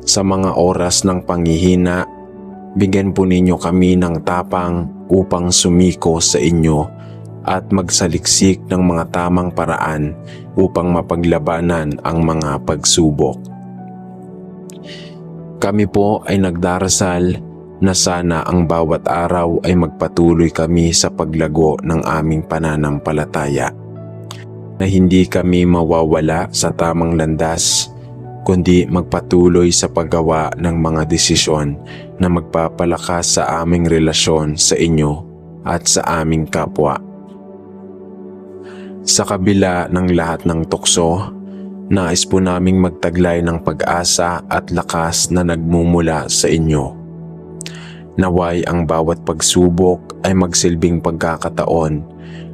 Sa mga oras ng panghihina, bigyan po ninyo kami ng tapang upang sumiko sa inyo at magsaliksik ng mga tamang paraan upang mapaglabanan ang mga pagsubok. Kami po ay nagdarasal na sana ang bawat araw ay magpatuloy kami sa paglago ng aming pananampalataya, na hindi kami mawawala sa tamang landas, kundi magpatuloy sa paggawa ng mga desisyon na magpapalakas sa aming relasyon sa inyo at sa aming kapwa. Sa kabila ng lahat ng tukso, nais po naming magtaglay ng pag-asa at lakas na nagmumula sa inyo. Naway ang bawat pagsubok ay magsilbing pagkakataon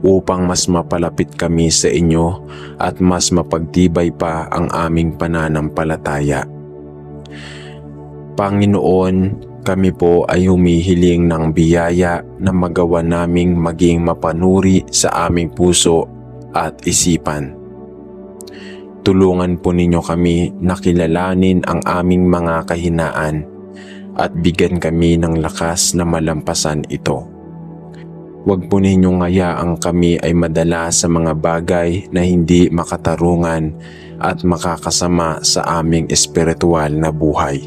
upang mas mapalapit kami sa inyo at mas mapagtibay pa ang aming pananampalataya. Panginoon, kami po ay humihiling ng biyaya na magawa naming maging mapanuri sa aming puso at isipan. Tulungan po ninyo kami na kilalanin ang aming mga kahinaan at bigyan kami ng lakas na malampasan ito. Huwag po ninyong hayaang kami ay madala sa mga bagay na hindi makatarungan at makakasama sa aming espiritual na buhay.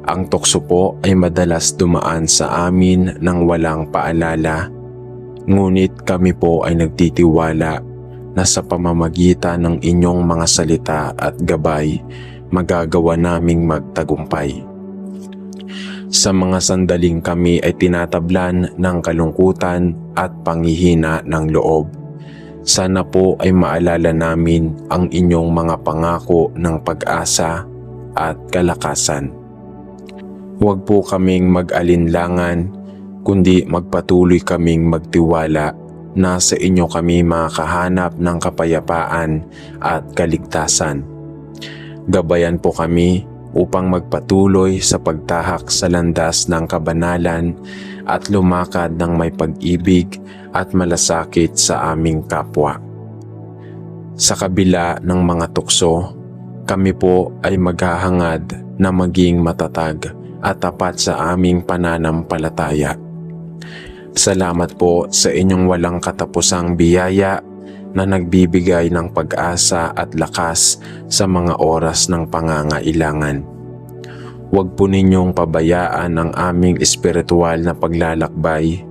Ang tukso po ay madalas dumaan sa amin ng walang paalala, ngunit kami po ay nagtitiwala na sa pamamagitan ng inyong mga salita at gabay, magagawa naming magtagumpay. Sa mga sandaling kami ay tinatablan ng kalungkutan at panghihina ng loob, sana po ay maalala namin ang inyong mga pangako ng pag-asa at kalakasan. Huwag po kaming mag-alinlangan, kundi magpatuloy kaming magtiwala na sa inyo kami makakahanap ng kapayapaan at kaligtasan. Gabayan po kami upang magpatuloy sa pagtahak sa landas ng kabanalan at lumakad ng may pag-ibig at malasakit sa aming kapwa. Sa kabila ng mga tukso, kami po ay maghahangad na maging matatag at tapat sa aming pananampalataya. Salamat po sa inyong walang katapusang biyaya na nagbibigay ng pag-asa at lakas sa mga oras ng pangangailangan. Huwag po ninyong pabayaan ang aming espiritual na paglalakbay.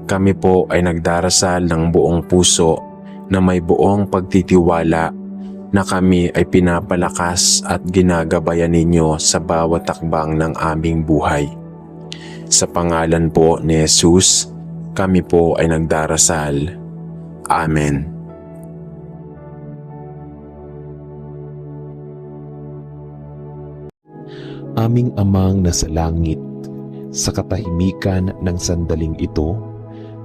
Kami po ay nagdarasal ng buong puso na may buong pagtitiwala na kami ay pinapalakas at ginagabayan ninyo sa bawat takbang ng aming buhay. Sa pangalan po ni Jesus, kami po ay nagdarasal. Amen. Aming Amang nasa langit, sa katahimikan ng sandaling ito,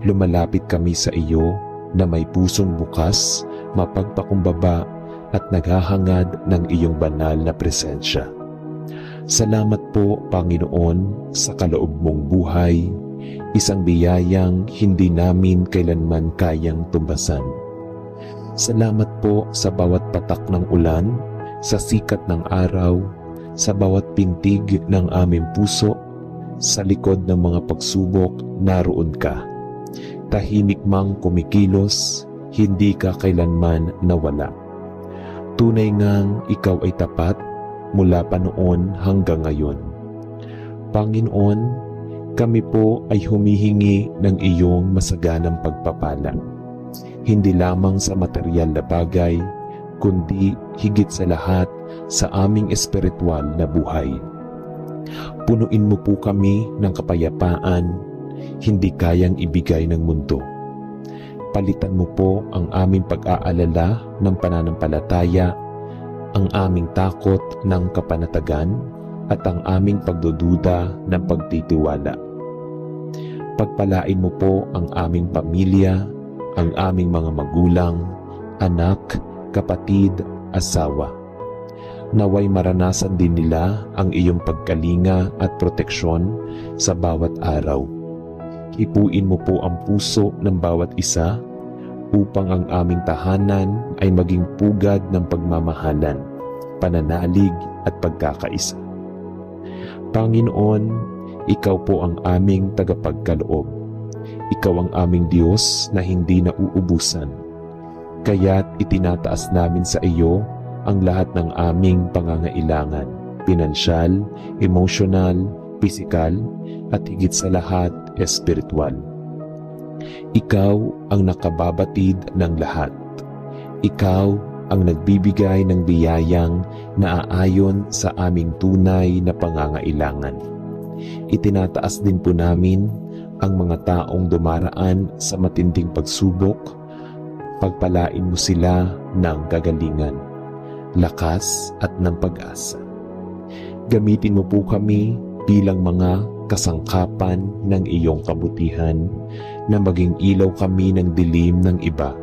lumalapit kami sa iyo na may pusong bukas, mapagpakumbaba at naghahangad ng iyong banal na presensya. Salamat po, Panginoon, sa kaloob mong buhay, isang biyayang hindi namin kailanman kayang tumbasan. Salamat po sa bawat patak ng ulan, sa sikat ng araw, sa bawat pintig ng aming puso, sa likod ng mga pagsubok, naroon ka. Tahimik mang kumikilos, hindi ka kailanman nawala. Tunay ngang ikaw ay tapat mula pa noon hanggang ngayon. Panginoon, kami po ay humihingi ng iyong masaganang pagpapala. Hindi lamang sa material na bagay, kundi higit sa lahat sa aming espiritual na buhay. Punuin mo po kami ng kapayapaan, hindi kayang ibigay ng mundo. Palitan mo po ang aming pag-aalala ng pananampalataya, ang aming takot ng kapanatagan, at ang aming pagdududa ng pagtitiwala. Pagpalain mo po ang aming pamilya, ang aming mga magulang, anak, kapatid, asawa. Naway maranasan din nila ang iyong pagkalinga at proteksyon sa bawat araw. Hipuin mo po ang puso ng bawat isa upang ang aming tahanan ay maging pugad ng pagmamahalan, pananalig at pagkakaisa. Panginoon, ikaw po ang aming tagapagkaloob. Ikaw ang aming Diyos na hindi nauubusan. Kaya't itinataas namin sa iyo ang lahat ng aming pangangailangan, pinansyal, emosyonal, pisikal, at higit sa lahat, espiritual. Ikaw ang nakababatid ng lahat. Ikaw ang nagbibigay ng biyayang naaayon sa aming tunay na pangangailangan. Itinataas din po namin ang mga taong dumaraan sa matinding pagsubok. Pagpalain mo sila ng kagalingan, lakas at ng pag-asa. Gamitin mo po kami bilang mga kasangkapan ng iyong kabutihan na maging ilaw kami ng dilim ng iba.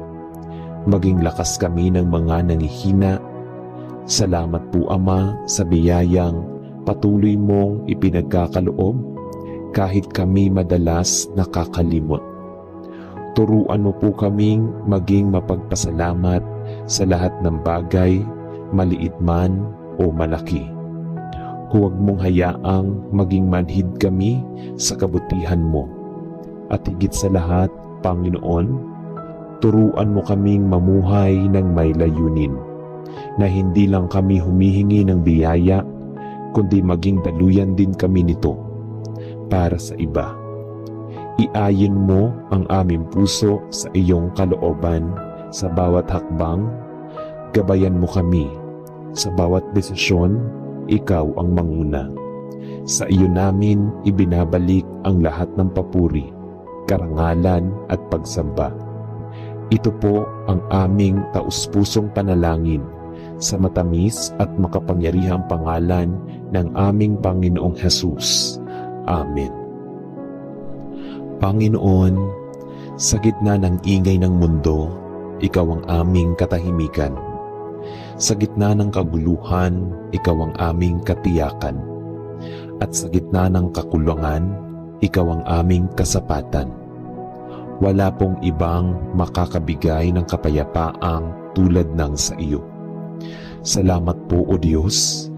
Maging lakas kami ng mga nangihina. Salamat po Ama sa biyayang patuloy mong ipinagkakaloob kahit kami madalas nakakalimot. Turuan mo po kaming maging mapagpasalamat sa lahat ng bagay, maliit man o malaki. Huwag mong hayaang maging manhid kami sa kabutihan mo. At higit sa lahat, Panginoon, turuan mo kaming mamuhay ng may layunin, na hindi lang kami humihingi ng biyaya, kundi maging daluyan din kami nito para sa iba. Iayin mo ang aming puso sa iyong kalooban sa bawat hakbang. Gabayan mo kami sa bawat desisyon. Ikaw ang manguna. Sa iyo namin ibinabalik ang lahat ng papuri, karangalan at pagsamba. Ito po ang aming taus-pusong panalangin sa matamis at makapangyarihang pangalan ng aming Panginoong Hesus. Amen. Panginoon, sa gitna ng ingay ng mundo, ikaw ang aming katahimikan. Sa gitna ng kaguluhan, ikaw ang aming katiyakan. At sa gitna ng kakulangan, ikaw ang aming kasapatan. Wala pong ibang makakabigay ng kapayapaang tulad ng sa iyo. Salamat po o Diyos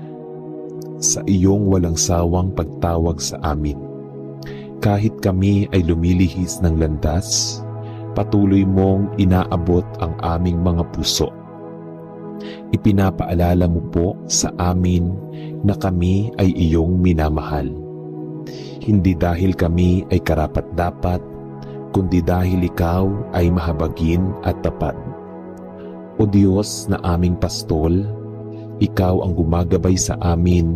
sa iyong walang sawang pagtawag sa amin. Kahit kami ay lumilihis ng landas, patuloy mong inaabot ang aming mga puso. Ipinapaalala mo po sa amin na kami ay iyong minamahal. Hindi dahil kami ay karapat-dapat, kundi dahil ikaw ay mahabagin at tapat. O Diyos na aming pastol, ikaw ang gumagabay sa amin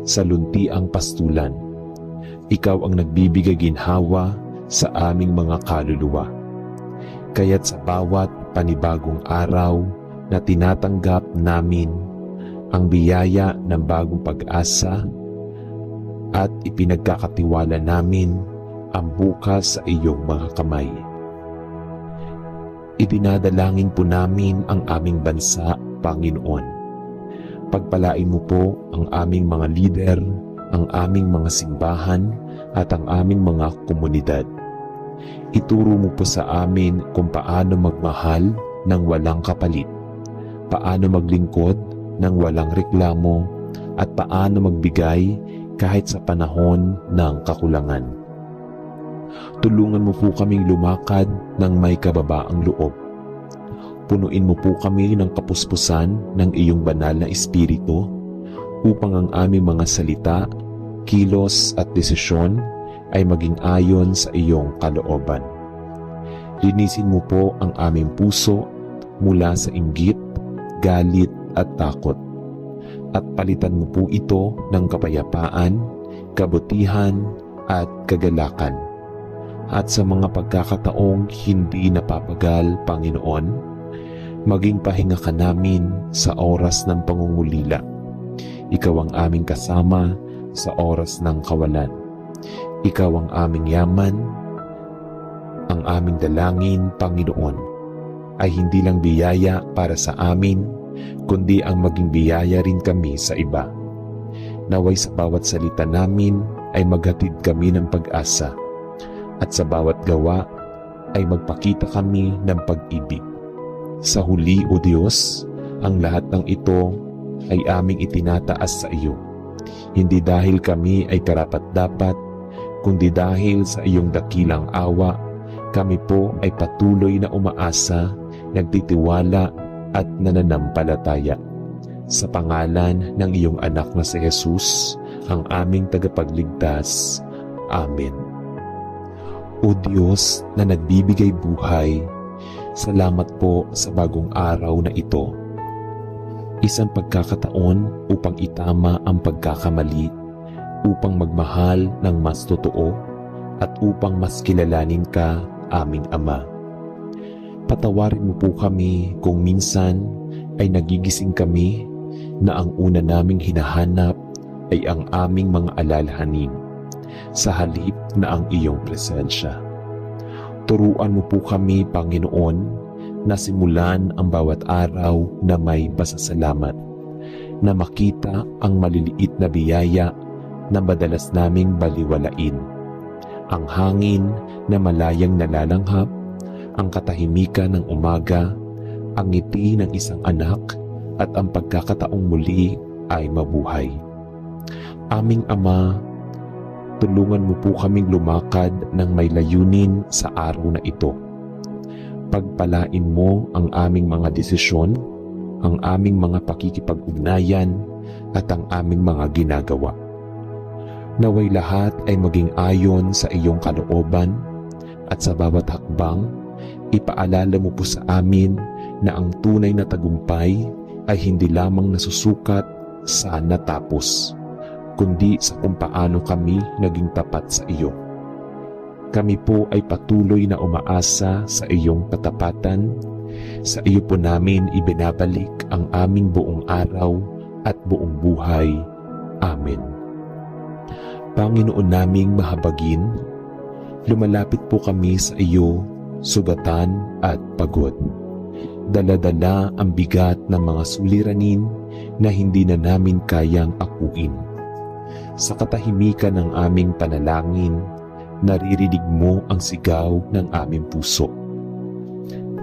sa luntiang pastulan. Ikaw ang nagbibigay ginhawa sa aming mga kaluluwa. Kaya't sa bawat panibagong araw na tinatanggap namin ang biyaya ng bagong pag-asa at ipinagkakatiwala namin ang bukas sa iyong mga kamay. Idinadalangin po namin ang aming bansa, Panginoon. Pagpalain mo po ang aming mga lider, ang aming mga simbahan at ang aming mga komunidad. Ituro mo po sa amin kung paano magmahal ng walang kapalit, paano maglingkod ng walang reklamo, at paano magbigay kahit sa panahon ng kakulangan. Tulungan mo po kaming lumakad ng may kababaang loob. Punuin mo po kami ng kapuspusan ng iyong banal na espiritu upang ang aming mga salita, kilos at desisyon ay maging ayon sa iyong kalooban. Linisin mo po ang aming puso mula sa inggit, galit at takot, at palitan mo po ito ng kapayapaan, kabutihan at kagalakan. At sa mga pagkakataong hindi napapagal, Panginoon, maging pahinga ka namin sa oras ng pangungulila. Ikaw ang aming kasama sa oras ng kawalan. Ikaw ang aming yaman. Ang aming dalangin, Panginoon, ay hindi lang biyaya para sa amin, kundi ang maging biyaya rin kami sa iba. Naway sa bawat salita namin ay maghatid kami ng pag-asa, at sa bawat gawa ay magpakita kami ng pag-ibig. Sa huli, O Diyos, ang lahat ng ito ay aming itinataas sa iyo. Hindi dahil kami ay karapat-dapat, kundi dahil sa iyong dakilang awa, kami po ay patuloy na umaasa, nagtitiwala at nananampalataya. Sa pangalan ng iyong anak na si Jesus, ang aming tagapagligtas. Amen. O Diyos na nagbibigay buhay, salamat po sa bagong araw na ito. Isang pagkakataon upang itama ang pagkakamali, upang magmahal ng mas totoo, at upang mas kilalanin ka, aming Ama. Patawarin mo po kami kung minsan ay nagigising kami na ang una naming hinahanap ay ang aming mga alalahanin, sa halip na ang iyong presensya. Turuan mo po kami, Panginoon, na simulan ang bawat araw na may pasasalamat, na makita ang maliliit na biyaya na madalas naming baliwalain, ang hangin na malayang nalalanghap, ang katahimikan ng umaga, ang ngiti ng isang anak, at ang pagkakataong muli ay mabuhay. Aming Ama, tulungan mo po kaming lumakad ng may layunin sa araw na ito. Pagpalain mo ang aming mga desisyon, ang aming mga pakikipag-ugnayan, at ang aming mga ginagawa. Naway lahat ay maging ayon sa iyong kalooban, at sa bawat hakbang, ipaalala mo po sa amin na ang tunay na tagumpay ay hindi lamang nasusukat sa natapos, kundi sa kung paano kami naging tapat sa iyo. Kami po ay patuloy na umaasa sa iyong katapatan. Sa iyo po namin ibinabalik ang aming buong araw at buong buhay. Amen. Panginoon naming mahabagin, lumalapit po kami sa iyo, sugatan at pagod. Dala-dala ang bigat ng mga suliranin na hindi na namin kayang akuin. Sa katahimikan ng aming panalangin, naririnig mo ang sigaw ng aming puso.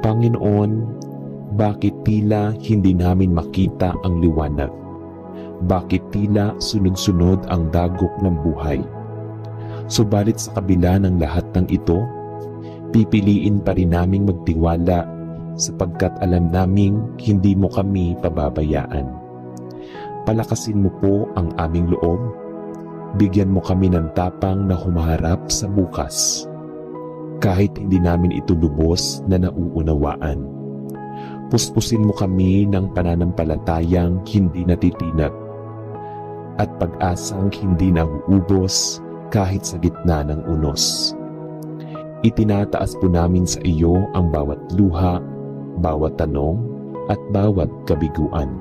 Panginoon, bakit tila hindi namin makita ang liwanag? Bakit tila sunod-sunod ang dagok ng buhay? Subalit sa kabila ng lahat ng ito, pipiliin pa rin naming magtiwala sapagkat alam naming hindi mo kami pababayaan. Palakasin mo po ang aming loob. Bigyan mo kami ng tapang na humaharap sa bukas, kahit hindi namin ito lubos na nauunawaan. Puspusin mo kami ng pananampalatayang hindi natitinag, at pag-asang hindi nauubos kahit sa gitna ng unos. Itinataas po namin sa iyo ang bawat luha, bawat tanong, at bawat kabiguan.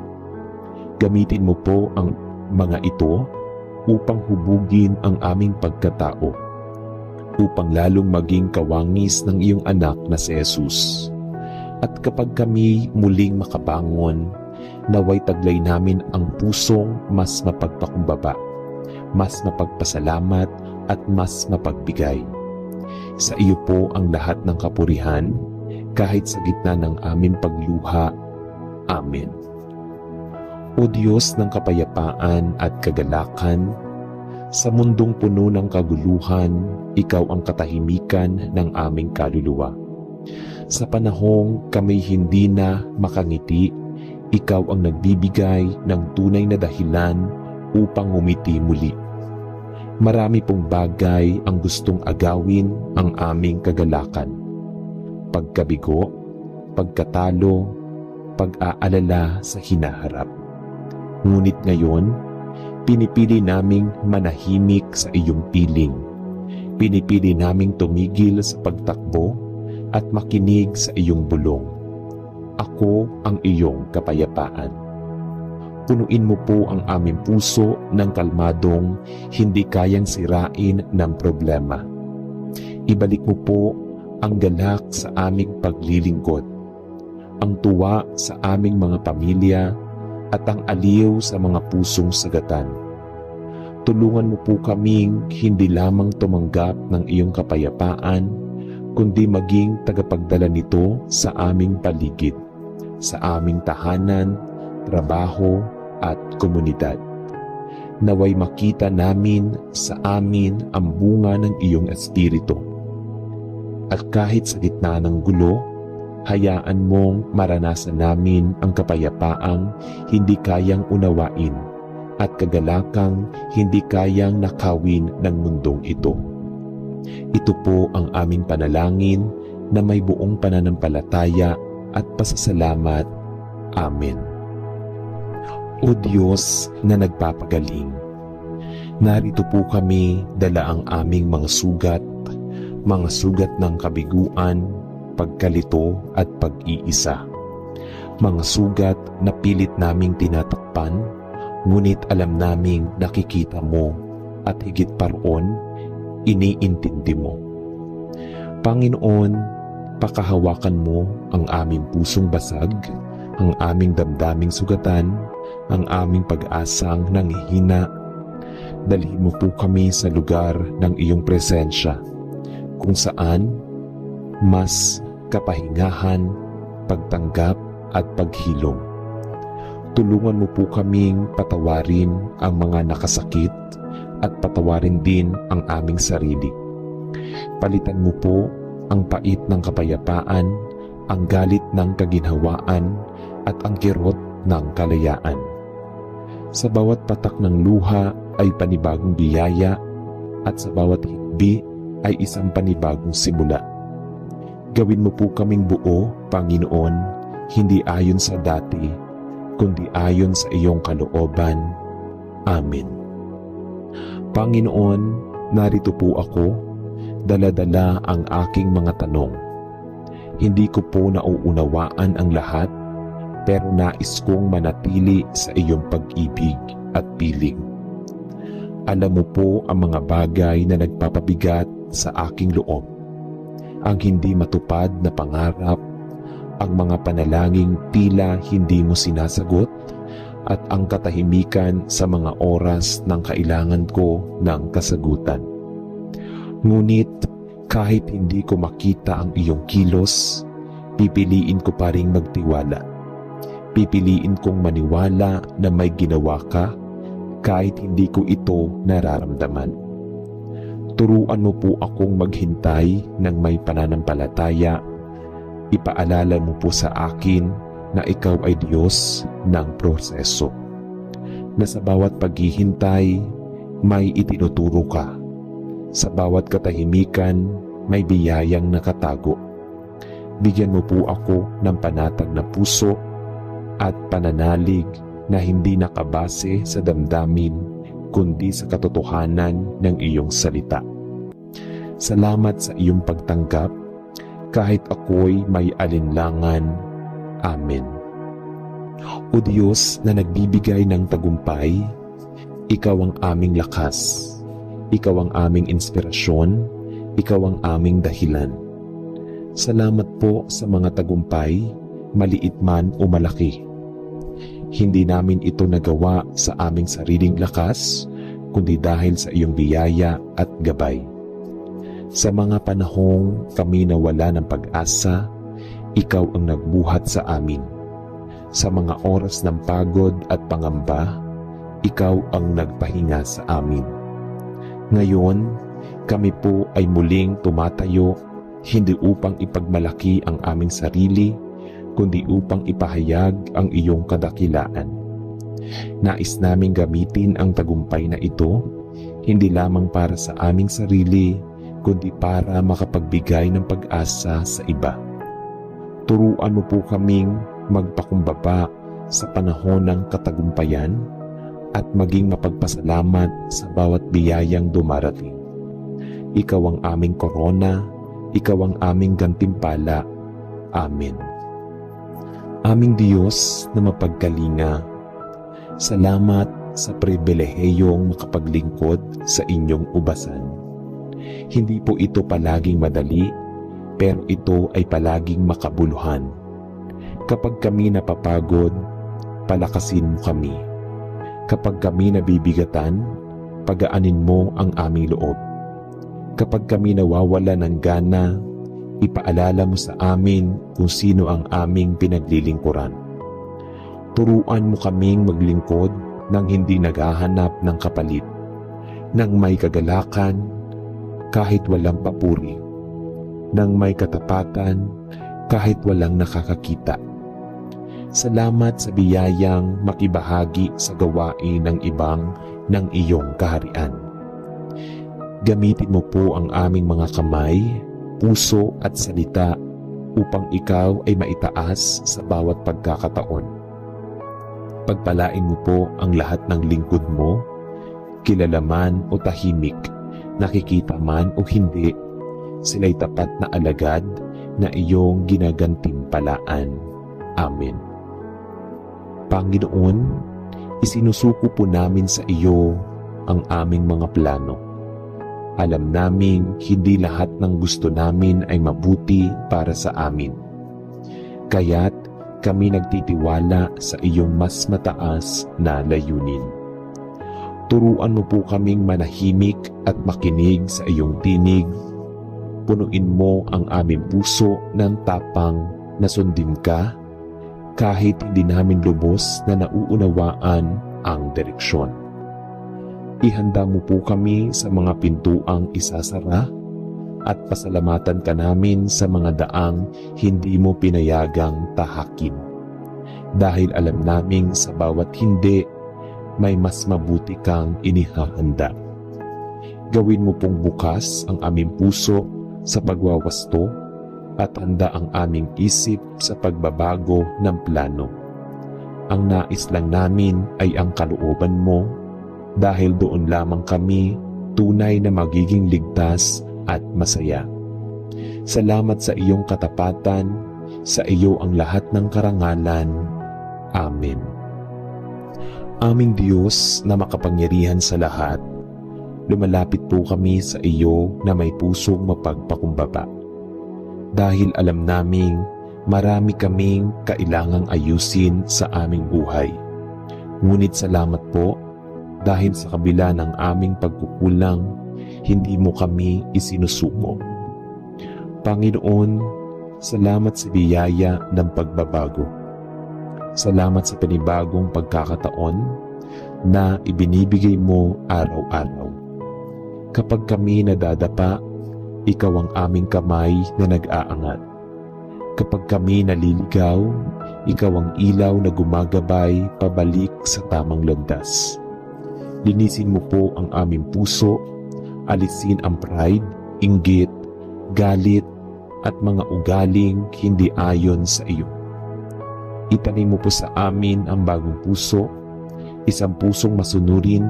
Gamitin mo po ang mga ito upang hubugin ang aming pagkatao, upang lalong maging kawangis ng iyong anak na si Jesus. At kapag kami muling makabangon, naway taglay namin ang pusong mas mapagpakumbaba, mas mapagpasalamat at mas mapagbigay. Sa iyo po ang lahat ng kapurihan, kahit sa gitna ng aming pagluha. Amen. O Diyos ng kapayapaan at kagalakan, sa mundong puno ng kaguluhan, ikaw ang katahimikan ng aming kaluluwa. Sa panahong kami hindi na makangiti, ikaw ang nagbibigay ng tunay na dahilan upang ngumiti muli. Marami pong bagay ang gustong agawin ang aming kagalakan. Pagkabigo, pagkatalo, pag-aalala sa hinaharap. Ngunit ngayon, pinipili naming manahimik sa iyong piling. Pinipili naming tumigil sa pagtakbo at makinig sa iyong bulong. Ako ang iyong kapayapaan. Punuin mo po ang aming puso ng kalmadong hindi kayang sirain ng problema. Ibalik mo po ang galak sa aming paglilingkod, ang tuwa sa aming mga pamilya, at ang aliw sa mga pusong sagatan. Tulungan mo po kaming hindi lamang tumanggap ng iyong kapayapaan, kundi maging tagapagdala nito sa aming paligid, sa aming tahanan, trabaho, at komunidad. Naway makita namin sa amin ang bunga ng iyong espiritu. At kahit sa gitna ng gulo, hayaan mong maranasan namin ang kapayapaang hindi kayang unawain, at kagalakang hindi kayang nakawin ng mundong ito. Ito po ang aming panalangin na may buong pananampalataya at pasasalamat. Amen. O Diyos na nagpapagaling, narito po kami dala ang aming mga sugat ng kabiguan, pagkalito at pag-iisa. Mga sugat na pilit naming tinatakpan, ngunit alam naming nakikita mo at higit pa roon, iniintindi mo. Panginoon, pakahawakan mo ang aming pusong basag, ang aming damdaming sugatan, ang aming pag-asang nanghihina. Dalhin mo po kami sa lugar ng iyong presensya, kung saan mas kapahingahan, pagtanggap at paghilom. Tulungan mo po kaming patawarin ang mga nakasakit at patawarin din ang aming sarili. Palitan mo po ang pait ng kapayapaan, ang galit ng kaginhawaan at ang kirot ng kalayaan. Sa bawat patak ng luha ay panibagong biyaya at sa bawat higbi ay isang panibagong simula. Gawin mo po kaming buo, Panginoon, hindi ayon sa dati, kundi ayon sa iyong kalooban. Amen. Panginoon, narito po ako, dala-dala ang aking mga tanong. Hindi ko po nauunawaan ang lahat, pero nais kong manatili sa iyong pag-ibig at piling. Alam mo po ang mga bagay na nagpapabigat sa aking loob, ang hindi matupad na pangarap, ang mga panalangin tila hindi mo sinasagot, at ang katahimikan sa mga oras ng kailangan ko ng kasagutan. Ngunit kahit hindi ko makita ang iyong kilos, pipiliin ko pa ring magtiwala. Pipiliin kong maniwala na may ginawa ka kahit hindi ko ito nararamdaman. Turuan mo po akong maghintay ng may pananampalataya. Ipaalala mo po sa akin na ikaw ay Diyos ng proseso. Na sa bawat paghihintay, may itinuturo ka. Sa bawat katahimikan, may biyayang nakatago. Bigyan mo po ako ng panatag na puso at pananalig na hindi nakabase sa damdamin kundi sa katotohanan ng iyong salita. Salamat sa iyong pagtanggap kahit ako'y may alinlangan. Amen. O Diyos na nagbibigay ng tagumpay, ikaw ang aming lakas, ikaw ang aming inspirasyon, ikaw ang aming dahilan. Salamat po sa mga tagumpay, maliit man o malaki. Hindi namin ito nagawa sa aming sariling lakas, kundi dahil sa iyong biyaya at gabay. Sa mga panahong kami nawala ng pag-asa, ikaw ang nagbuhat sa amin. Sa mga oras ng pagod at pangamba, ikaw ang nagpahinga sa amin. Ngayon, kami po ay muling tumatayo, hindi upang ipagmalaki ang aming sarili, kundi upang ipahayag ang iyong kadakilaan. Nais naming gamitin ang tagumpay na ito, hindi lamang para sa aming sarili, kundi para makapagbigay ng pag-asa sa iba. Turuan mo po kaming magpakumbaba sa panahon ng katagumpayan at maging mapagpasalamat sa bawat biyayang dumarating. Ikaw ang aming korona, ikaw ang aming gantimpala. Amen. Aming Diyos na mapagkalinga, salamat sa pribilehiyong makapaglingkod sa inyong ubasan. Hindi po ito palaging madali, pero ito ay palaging makabuluhan. Kapag kami napapagod, palakasin mo kami. Kapag kami nabibigatan, pagaanin mo ang aming loob. Kapag kami nawawala ng gana, ipaalala mo sa amin kung sino ang aming pinaglilingkuran. Turuan mo kaming maglingkod nang hindi naghahanap ng kapalit, nang may kagalakan kahit walang papuri, nang may katapatan kahit walang nakakakita. Salamat sa biyayang makibahagi sa gawain ng ibang ng iyong kaharian. Gamitin mo po ang aming mga kamay, puso at salita upang ikaw ay maitaas sa bawat pagkakataon. Pagpalain mo po ang lahat ng lingkod mo, kilala man o tahimik, nakikita man o hindi, sila'y tapat na alagad na iyong ginagantimpalaan. Amen. Panginoon, isinusuko po namin sa iyo ang aming mga plano. Alam naming hindi lahat ng gusto namin ay mabuti para sa amin. Kaya't kami nagtitiwala sa iyong mas mataas na layunin. Turuan mo po kaming manahimik at makinig sa iyong tinig. Punuin mo ang aming puso ng tapang na sundin ka kahit hindi namin lubos na nauunawaan ang direksyon. Ihanda mo po kami sa mga pintuang isasara at pasalamatan ka namin sa mga daang hindi mo pinayagang tahakin. Dahil alam naming sa bawat hindi, may mas mabuti kang inihahanda. Gawin mo pong bukas ang aming puso sa pagwawasto at handa ang aming isip sa pagbabago ng plano. Ang nais lang namin ay ang kalooban mo dahil doon lamang kami tunay na magiging ligtas at masaya. Salamat sa iyong katapatan, sa iyo ang lahat ng karangalan. Amen. Aming Diyos na makapangyarihan sa lahat, lumalapit po kami sa iyo na may pusong mapagpakumbaba. Dahil alam naming marami kaming kailangang ayusin sa aming buhay. Ngunit salamat po dahil sa kabila ng aming pagkukulang, hindi mo kami isinusuko. Panginoon, salamat sa biyaya ng pagbabago. Salamat sa panibagong pagkakataon na ibinibigay mo araw-araw. Kapag kami nadadapa, ikaw ang aming kamay na nag-aangat. Kapag kami naliligaw, ikaw ang ilaw na gumagabay pabalik sa tamang landas. Linisin mo po ang aming puso, alisin ang pride, inggit, galit, at mga ugaling hindi ayon sa iyo. Itanim mo po sa amin ang bagong puso, isang pusong masunurin,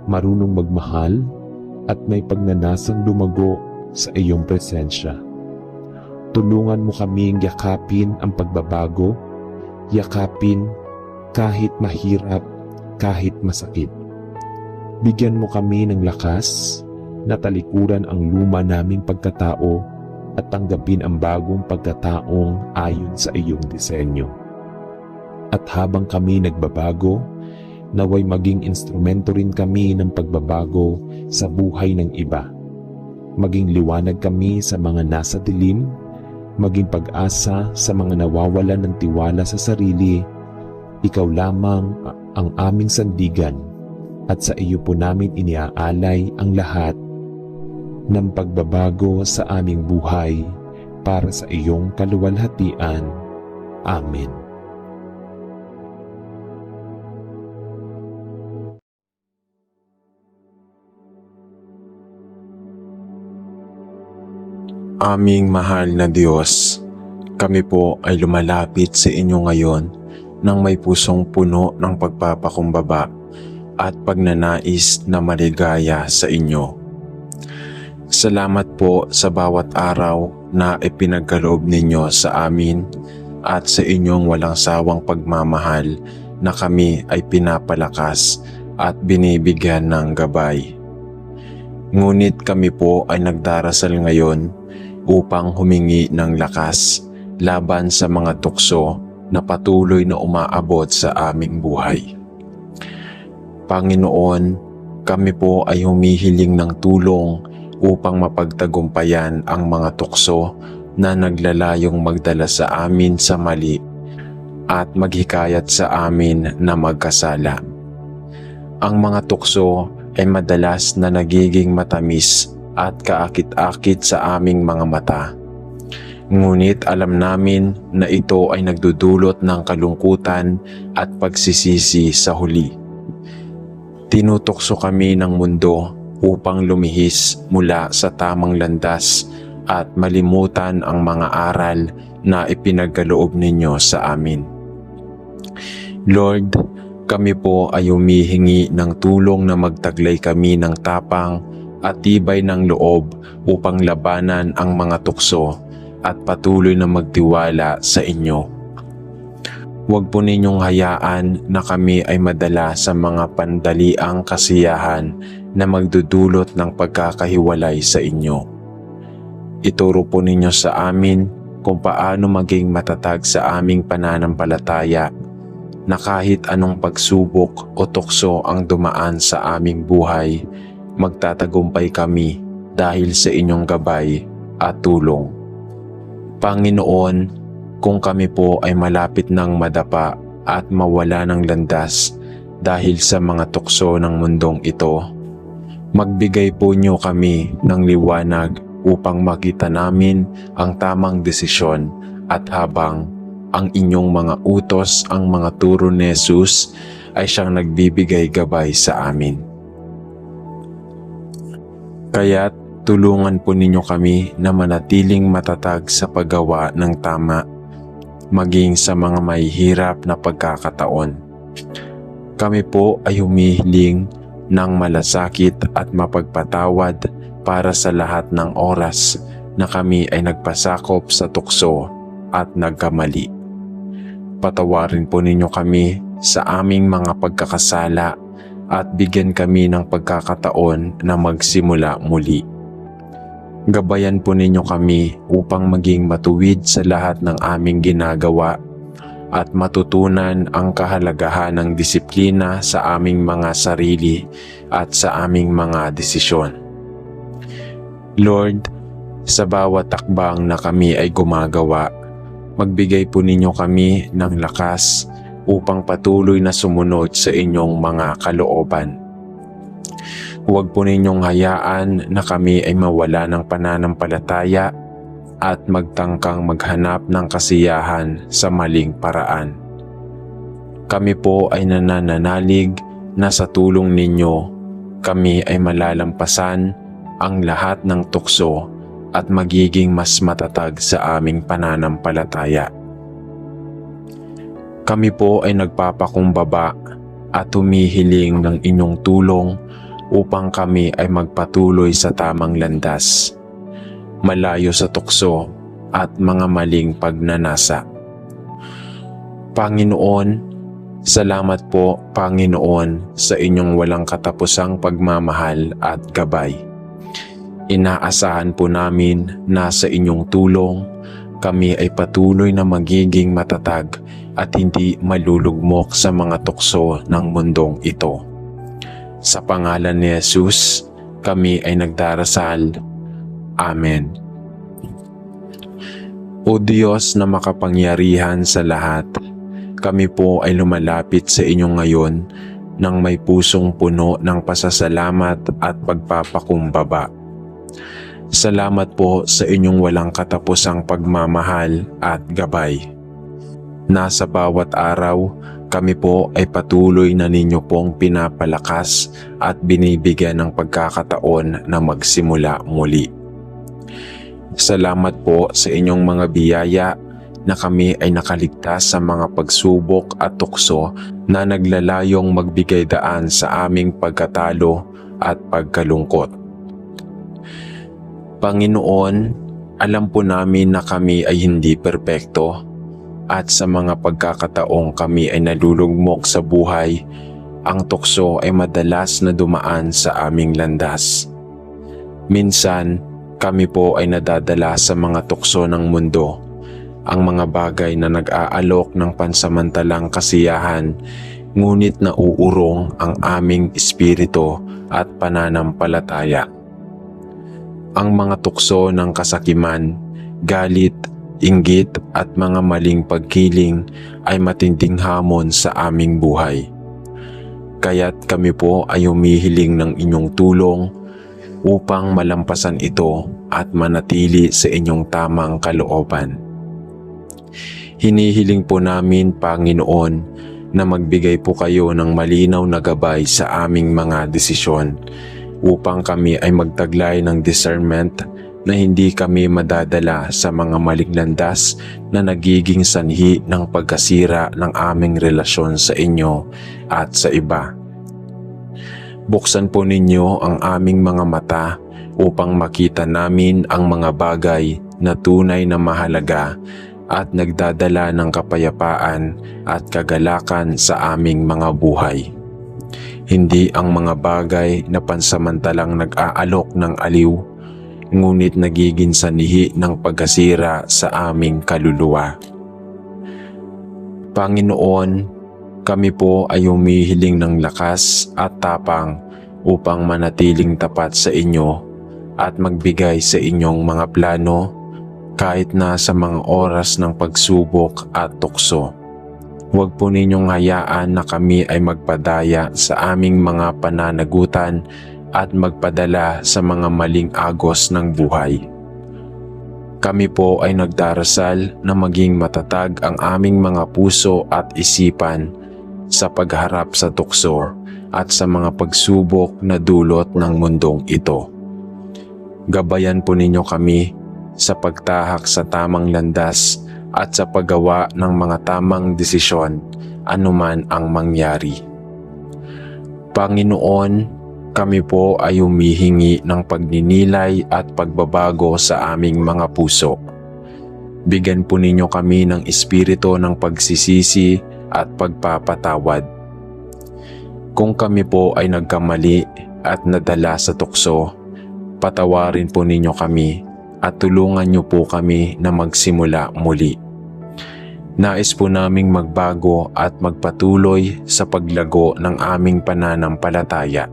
marunong magmahal, at may pagnanasang lumago sa iyong presensya. Tulungan mo kaming yakapin ang pagbabago, yakapin kahit mahirap, kahit masakit. Bigyan mo kami ng lakas na talikuran ang luma naming pagkatao at tanggapin ang bagong pagkataong ayon sa iyong disenyo. At habang kami nagbabago, naway maging instrumento rin kami ng pagbabago sa buhay ng iba. Maging liwanag kami sa mga nasa dilim, maging pag-asa sa mga nawawalan ng tiwala sa sarili. Ikaw lamang ang aming sandigan at sa iyo po namin iniaalay ang lahat ng pagbabago sa aming buhay para sa iyong kaluwalhatian. Amen. Aming mahal na Diyos, kami po ay lumalapit sa inyo ngayon nang may pusong puno ng pagpapakumbaba at pagnanais na maligaya sa inyo. Salamat po sa bawat araw na ipinagkaloob ninyo sa amin at sa inyong walang sawang pagmamahal na kami ay pinapalakas at binibigyan ng gabay. Ngunit kami po ay nagdarasal ngayon upang humingi ng lakas laban sa mga tukso na patuloy na umaabot sa aming buhay. Panginoon, kami po ay humihiling ng tulong upang mapagtagumpayan ang mga tukso na naglalayong magdala sa amin sa mali at maghikayat sa amin na magkasala. Ang mga tukso ay madalas na nagiging matamis at kaakit-akit sa aming mga mata. Ngunit alam namin na ito ay nagdudulot ng kalungkutan at pagsisisi sa huli. Tinutokso kami ng mundo upang lumihis mula sa tamang landas at malimutan ang mga aral na ipinagkaloob ninyo sa amin. Lord, kami po ay humihingi ng tulong na magtaglay kami ng tapang at tibay ng loob upang labanan ang mga tukso at patuloy na magtiwala sa inyo. Huwag po ninyong hayaan na kami ay madala sa mga pandaliang kasiyahan na magdudulot ng pagkakahiwalay sa inyo. Ituro po ninyo sa amin kung paano maging matatag sa aming pananampalataya na kahit anong pagsubok o tukso ang dumaan sa aming buhay, magtatagumpay kami dahil sa inyong gabay at tulong. Panginoon, kung kami po ay malapit ng madapa at mawala ng landas dahil sa mga tukso ng mundong ito, magbigay po niyo kami ng liwanag upang makita namin ang tamang desisyon at habang ang inyong mga utos, ang mga turo ni Jesus ay siyang nagbibigay gabay sa amin. Kaya't tulungan po ninyo kami na manatiling matatag sa paggawa ng tama, maging sa mga mahihirap na pagkakataon. Kami po ay humihiling ng malasakit at mapagpatawad para sa lahat ng oras na kami ay nagpasakop sa tukso at nagkamali. Patawarin po ninyo kami sa aming mga pagkakasala at bigyan kami ng pagkakataon na magsimula muli. Gabayan po ninyo kami upang maging matuwid sa lahat ng aming ginagawa at matutunan ang kahalagahan ng disiplina sa aming mga sarili at sa aming mga desisyon. Lord, sa bawat takbang na kami ay gumagawa, magbigay po ninyo kami ng lakas upang patuloy na sumunod sa inyong mga kalooban. Huwag po ninyong hayaan na kami ay mawala ng pananampalataya at magtangkang maghanap ng kasiyahan sa maling paraan. Kami po ay nananalig na sa tulong ninyo, kami ay malalampasan ang lahat ng tukso at magiging mas matatag sa aming pananampalataya. Kami po ay nagpapakumbaba at humihiling ng inyong tulong upang kami ay magpatuloy sa tamang landas, malayo sa tukso at mga maling pagnanasa. Panginoon, salamat po Panginoon sa inyong walang katapusang pagmamahal at gabay. Inaasahan po namin na sa inyong tulong, kami ay patuloy na magiging matatag at hindi malulugmok sa mga tukso ng mundong ito. Sa pangalan ni Jesus, kami ay nagdarasal. Amen. O Diyos na makapangyarihan sa lahat, kami po ay lumalapit sa inyo ngayon ng may pusong puno ng pasasalamat at pagpapakumbaba. Salamat po sa inyong walang katapusang pagmamahal at gabay. Nasa bawat araw, kami po ay patuloy na ninyo pong pinapalakas at binibigyan ng pagkakataon na magsimula muli. Salamat po sa inyong mga biyaya na kami ay nakaligtas sa mga pagsubok at tukso na naglalayong magbigay daan sa aming pagkatalo at pagkalungkot. Panginoon, alam po namin na kami ay hindi perpekto at sa mga pagkakataong kami ay nalulugmok sa buhay, ang tukso ay madalas na dumaan sa aming landas. Minsan, kami po ay nadadala sa mga tukso ng mundo, ang mga bagay na nag-aalok ng pansamantalang kasiyahan, ngunit nauurong ang aming espiritu at pananampalataya. Ang mga tukso ng kasakiman, galit, inggit at mga maling pagkiling ay matinding hamon sa aming buhay. Kaya't kami po ay humihiling ng inyong tulong upang malampasan ito at manatili sa inyong tamang kalooban. Hinihiling po namin, Panginoon, na magbigay po kayo ng malinaw na gabay sa aming mga desisyon upang kami ay magtaglay ng discernment na hindi kami madadala sa mga maling landas na nagiging sanhi ng pagkasira ng aming relasyon sa inyo at sa iba. Buksan po ninyo ang aming mga mata upang makita namin ang mga bagay na tunay na mahalaga at nagdadala ng kapayapaan at kagalakan sa aming mga buhay. Hindi ang mga bagay na pansamantalang nag-aalok ng aliw, ngunit nagiging sanhi ng pagkasira sa aming kaluluwa. Panginoon, kami po ay humihiling ng lakas at tapang upang manatiling tapat sa inyo at magbigay sa inyong mga plano kahit na sa mga oras ng pagsubok at tukso. Huwag po ninyong hayaan na kami ay magpadaya sa aming mga pananagutan at magpadala sa mga maling agos ng buhay. Kami po ay nagdarasal na maging matatag ang aming mga puso at isipan sa pagharap sa tukso at sa mga pagsubok na dulot ng mundong ito. Gabayan po ninyo kami sa pagtahak sa tamang landas at sa paggawa ng mga tamang desisyon anuman ang mangyari. Panginoon, kami po ay humihingi ng pagninilay at pagbabago sa aming mga puso. Bigyan po ninyo kami ng espiritu ng pagsisisi at pagpapatawad. Kung kami po ay nagkamali at nadala sa tukso, patawarin po ninyo kami at tulungan niyo po kami na magsimula muli. Nais po naming magbago at magpatuloy sa paglago ng aming pananampalataya.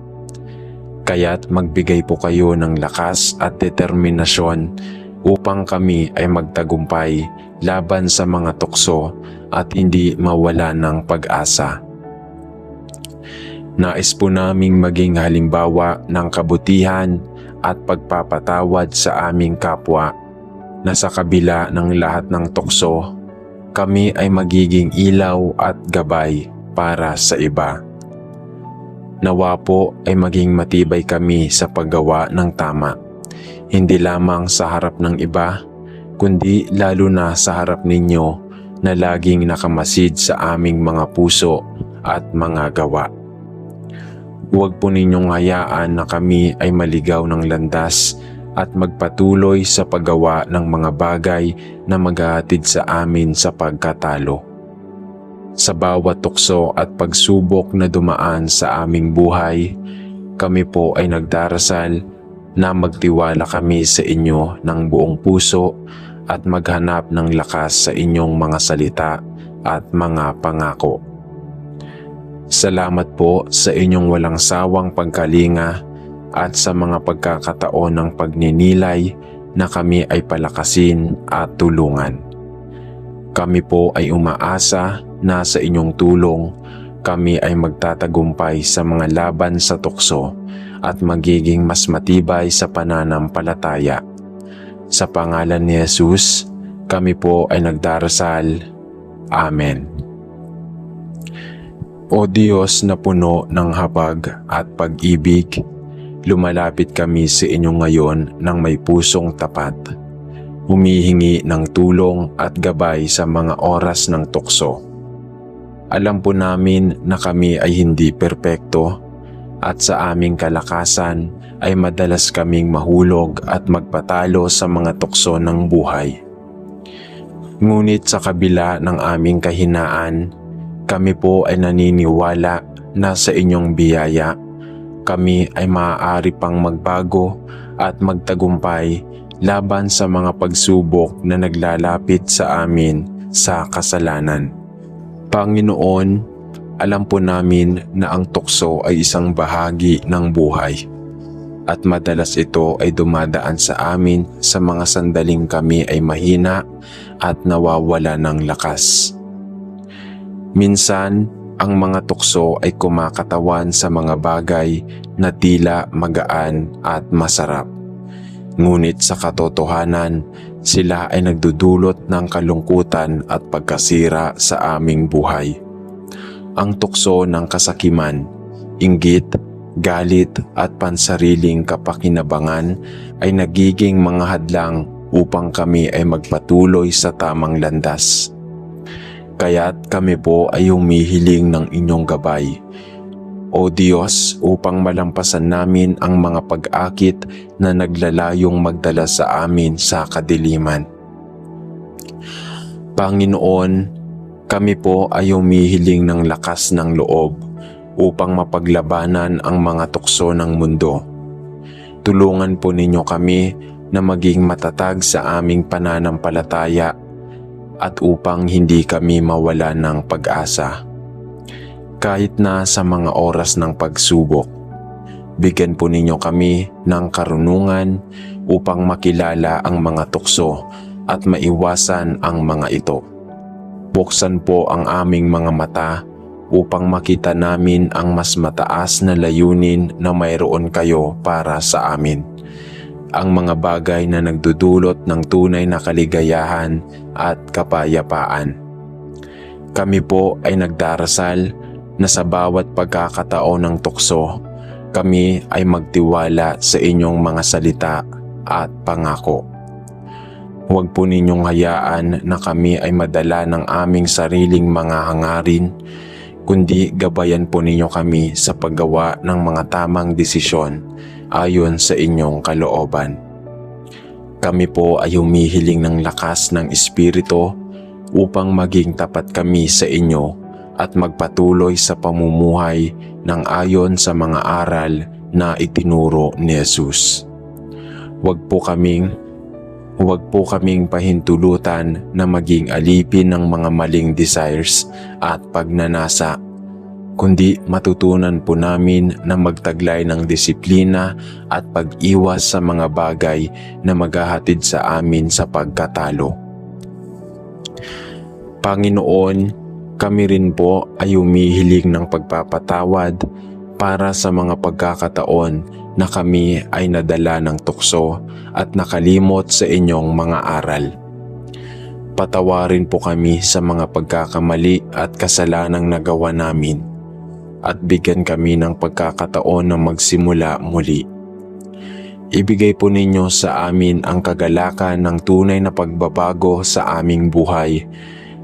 Kaya't magbigay po kayo ng lakas at determinasyon upang kami ay magtagumpay laban sa mga tukso at hindi mawala ng pag-asa. Nais po naming maging halimbawa ng kabutihan at pagpapatawad sa aming kapwa na sa kabila ng lahat ng tukso, kami ay magiging ilaw at gabay para sa iba. Nawa po ay maging matibay kami sa paggawa ng tama, hindi lamang sa harap ng iba, kundi lalo na sa harap ninyo na laging nakamasid sa aming mga puso at mga gawa. Huwag po ninyong hayaan na kami ay maligaw ng landas at magpatuloy sa paggawa ng mga bagay na maghahatid sa amin sa pagkatalo. Sa bawat tukso at pagsubok na dumaan sa aming buhay, kami po ay nagdarasal na magtiwala kami sa inyo ng buong puso at maghanap ng lakas sa inyong mga salita at mga pangako. Salamat po sa inyong walang sawang pagkalinga at sa mga pagkakataon ng pagninilay na kami ay palakasin at tulungan. Kami po ay umaasa na sa inyong tulong kami ay magtatagumpay sa mga laban sa tukso at magiging mas matibay sa pananampalataya. Sa pangalan ni Jesus, kami po ay nagdarasal. Amen. O Diyos na puno ng habag at pag-ibig, lumalapit kami sa inyo ngayon ng may pusong tapat. Humihingi ng tulong at gabay sa mga oras ng tukso. Alam po namin na kami ay hindi perpekto at sa aming kalakasan ay madalas kaming mahulog at magpatalo sa mga tukso ng buhay. Ngunit sa kabila ng aming kahinaan, kami po ay naniniwala na sa inyong biyaya, kami ay maaari pang magbago at magtagumpay laban sa mga pagsubok na naglalapit sa amin sa kasalanan. Panginoon, alam po namin na ang tukso ay isang bahagi ng buhay at madalas ito ay dumadaan sa amin sa mga sandaling kami ay mahina at nawawala ng lakas. Minsan, ang mga tukso ay kumakatawan sa mga bagay na tila magaan at masarap. Ngunit sa katotohanan, sila ay nagdudulot ng kalungkutan at pagkasira sa aming buhay. Ang tukso ng kasakiman, inggit, galit at pansariling kapakinabangan ay nagiging mga hadlang upang kami ay magpatuloy sa tamang landas. Kaya't kami po ay humihiling ng inyong gabay, O Diyos, upang malampasan namin ang mga pag-akit na naglalayong magdala sa amin sa kadiliman. Panginoon, kami po ay humihiling ng lakas ng loob upang mapaglabanan ang mga tukso ng mundo. Tulungan po ninyo kami na maging matatag sa aming pananampalataya at upang hindi kami mawala ng pag-asa. Kahit na sa mga oras ng pagsubok, bigyan po ninyo kami ng karunungan upang makilala ang mga tukso at maiwasan ang mga ito. Buksan po ang aming mga mata upang makita namin ang mas mataas na layunin na mayroon kayo para sa amin. Ang mga bagay na nagdudulot ng tunay na kaligayahan at kapayapaan. Kami po ay nagdarasal na sa bawat pagkakataon ng tukso, kami ay magtiwala sa inyong mga salita at pangako. Huwag po ninyong hayaan na kami ay madala ng aming sariling mga hangarin, kundi gabayan po ninyo kami sa paggawa ng mga tamang desisyon ayon sa inyong kalooban. Kami po ay humihiling ng lakas ng Espiritu upang maging tapat kami sa inyo at magpatuloy sa pamumuhay ng ayon sa mga aral na itinuro ni Jesus. Huwag po kaming pahintulutan na maging alipin ng mga maling desires at pagnanasa, kundi matutunan po namin na magtaglay ng disiplina at pag-iwas sa mga bagay na maghahatid sa amin sa pagkatalo. Panginoon, kami rin po ay humihiling ng pagpapatawad para sa mga pagkakataon na kami ay nadala ng tukso at nakalimot sa inyong mga aral. Patawarin po kami sa mga pagkakamali at kasalanang nagawa namin at bigyan kami ng pagkakataon na magsimula muli. Ibigay po ninyo sa amin ang kagalakan ng tunay na pagbabago sa aming buhay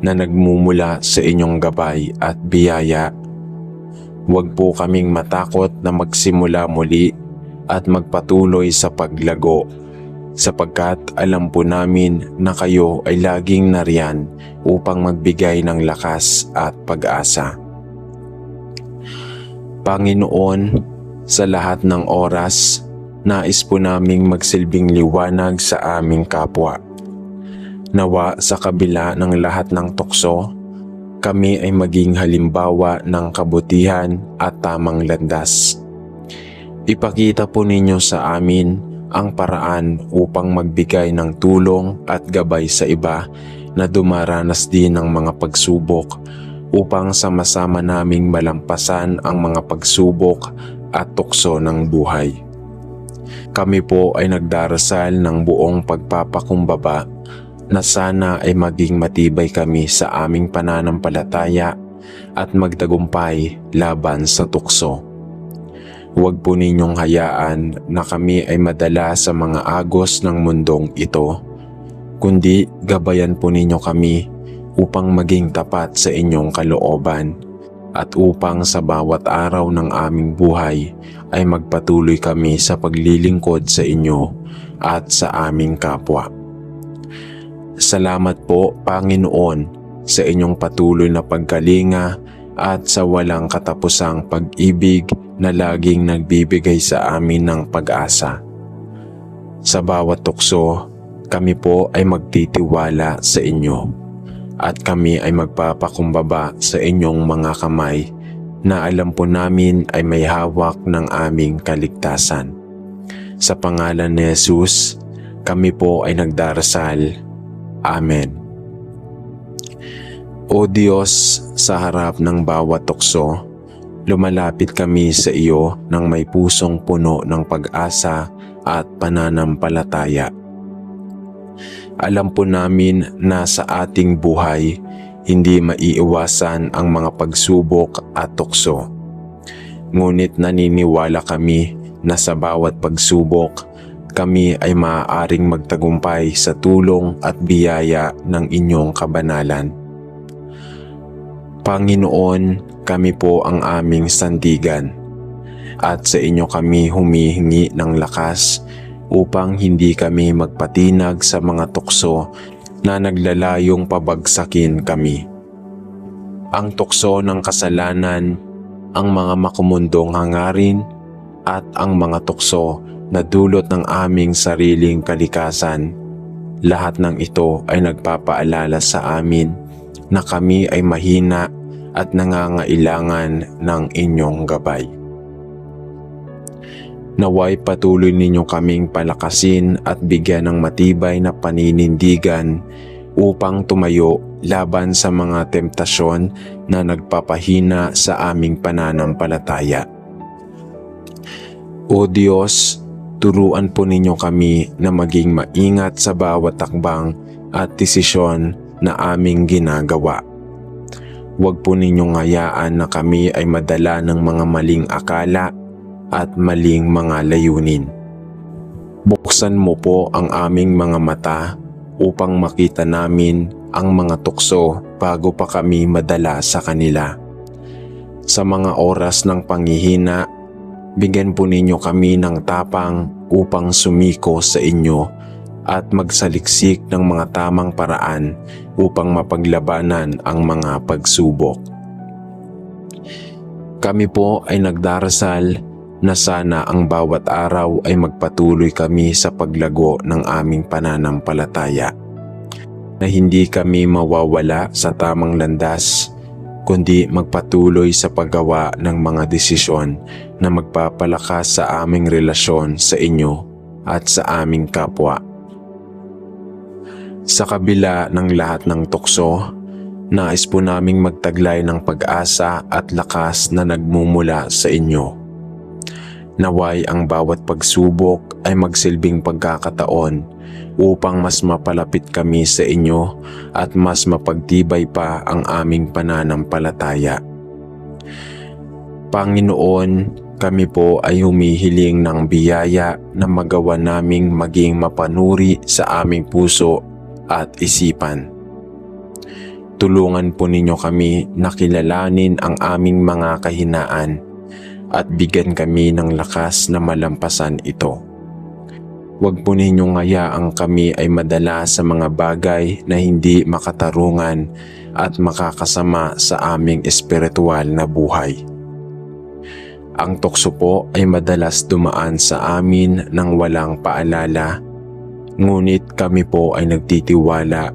na nagmumula sa inyong gabay at biyaya. Huwag po kaming matakot na magsimula muli at magpatuloy sa paglago, sapagkat alam po namin na kayo ay laging nariyan upang magbigay ng lakas at pag-asa. Panginoon, sa lahat ng oras, nais po naming magsilbing liwanag sa aming kapwa. Nawa sa kabila ng lahat ng tukso, kami ay maging halimbawa ng kabutihan at tamang landas. Ipakita po ninyo sa amin ang paraan upang magbigay ng tulong at gabay sa iba na dumaranas din ng mga pagsubok upang sama-sama naming malampasan ang mga pagsubok at tukso ng buhay. Kami po ay nagdarasal ng buong pagpapakumbaba na sana ay maging matibay kami sa aming pananampalataya at magtagumpay laban sa tukso. Huwag po ninyong hayaan na kami ay madala sa mga agos ng mundong ito, kundi gabayan po ninyo kami upang maging tapat sa inyong kalooban at upang sa bawat araw ng aming buhay ay magpatuloy kami sa paglilingkod sa inyo at sa aming kapwa. Salamat po, Panginoon, sa inyong patuloy na pagkalinga at sa walang katapusang pag-ibig na laging nagbibigay sa amin ng pag-asa. Sa bawat tukso, kami po ay magtitiwala sa inyo at kami ay magpapakumbaba sa inyong mga kamay na alam po namin ay may hawak ng aming kaligtasan. Sa pangalan ni Jesus, kami po ay nagdarasal. Amen. O Diyos, sa harap ng bawat tukso, lumalapit kami sa iyo ng may pusong puno ng pag-asa at pananampalataya. Alam po namin na sa ating buhay, hindi maiiwasan ang mga pagsubok at tukso. Ngunit naniniwala kami na sa bawat pagsubok, kami ay maaaring magtagumpay sa tulong at biyaya ng inyong kabanalan. Panginoon, kami po ang aming sandigan, at sa inyo kami humihingi ng lakas upang hindi kami magpatinag sa mga tukso na naglalayong pabagsakin kami. Ang tukso ng kasalanan, ang mga makumundong hangarin, at ang mga tukso na dulot ng aming sariling kalikasan, lahat ng ito ay nagpapaalala sa amin na kami ay mahina at nangangailangan ng inyong gabay. Naway patuloy ninyo kaming palakasin at bigyan ng matibay na paninindigan upang tumayo laban sa mga temptasyon na nagpapahina sa aming pananampalataya. O Diyos, turuan po ninyo kami na maging maingat sa bawat takbang at desisyon na aming ginagawa. Huwag po ninyong hayaan na kami ay madala ng mga maling akala at maling mga layunin. Buksan mo po ang aming mga mata upang makita namin ang mga tukso bago pa kami madala sa kanila. Sa mga oras ng panghihina, bigyan po ninyo kami ng tapang upang sumiko sa inyo at magsaliksik ng mga tamang paraan upang mapaglabanan ang mga pagsubok. Kami po ay nagdarasal na sana ang bawat araw ay magpatuloy kami sa paglago ng aming pananampalataya, na hindi kami mawawala sa tamang landas, kundi magpatuloy sa paggawa ng mga desisyon na magpapalakas sa aming relasyon sa inyo at sa aming kapwa. Sa kabila ng lahat ng tukso, nais po naming magtaglay ng pag-asa at lakas na nagmumula sa inyo. Naway ang bawat pagsubok ay magsilbing pagkakataon upang mas mapalapit kami sa inyo at mas mapagtibay pa ang aming pananampalataya. Panginoon, kami po ay humihiling ng biyaya na magawa naming maging mapanuri sa aming puso at isipan. Tulungan po ninyo kami na kilalanin ang aming mga kahinaan at bigyan kami ng lakas na malampasan ito. Huwag po ninyong hayaang kami ay madala sa mga bagay na hindi makatarungan at makakasama sa aming espiritual na buhay. Ang tukso po ay madalas dumaan sa amin nang walang paalala, ngunit kami po ay nagtitiwala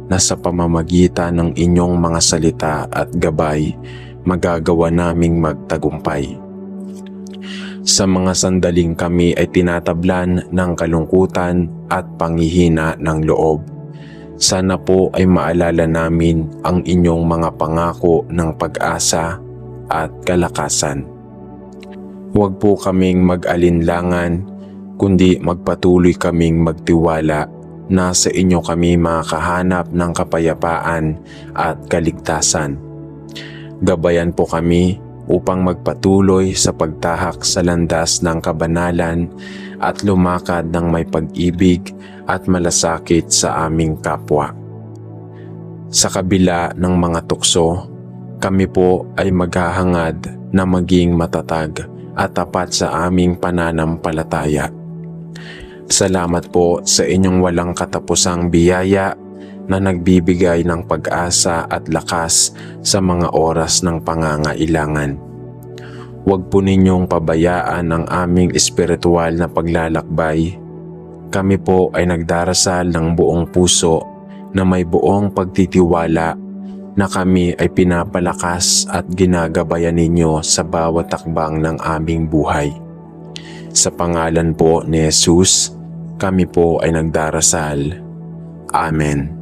na sa pamamagitan ng inyong mga salita at gabay, magagawa naming magtagumpay. Sa mga sandaling kami ay tinatablan ng kalungkutan at panghihina ng loob, sana po ay maalala namin ang inyong mga pangako ng pag-asa at kalakasan. Huwag po kaming mag-alinlangan, kundi magpatuloy kaming magtiwala na sa inyo kami makakahanap ng kapayapaan at kaligtasan. Gabayan po kami upang magpatuloy sa pagtahak sa landas ng kabanalan at lumakad ng may pag-ibig at malasakit sa aming kapwa. Sa kabila ng mga tukso, kami po ay maghahangad na maging matatag at tapat sa aming pananampalataya. Salamat po sa inyong walang katapusang biyaya na nagbibigay ng pag-asa at lakas sa mga oras ng pangangailangan. Huwag po ninyong pabayaan ang aming espiritual na paglalakbay. Kami po ay nagdarasal ng buong puso na may buong pagtitiwala na kami ay pinapalakas at ginagabayan ninyo sa bawat takbang ng aming buhay. Sa pangalan po ni Jesus, kami po ay nagdarasal. Amen.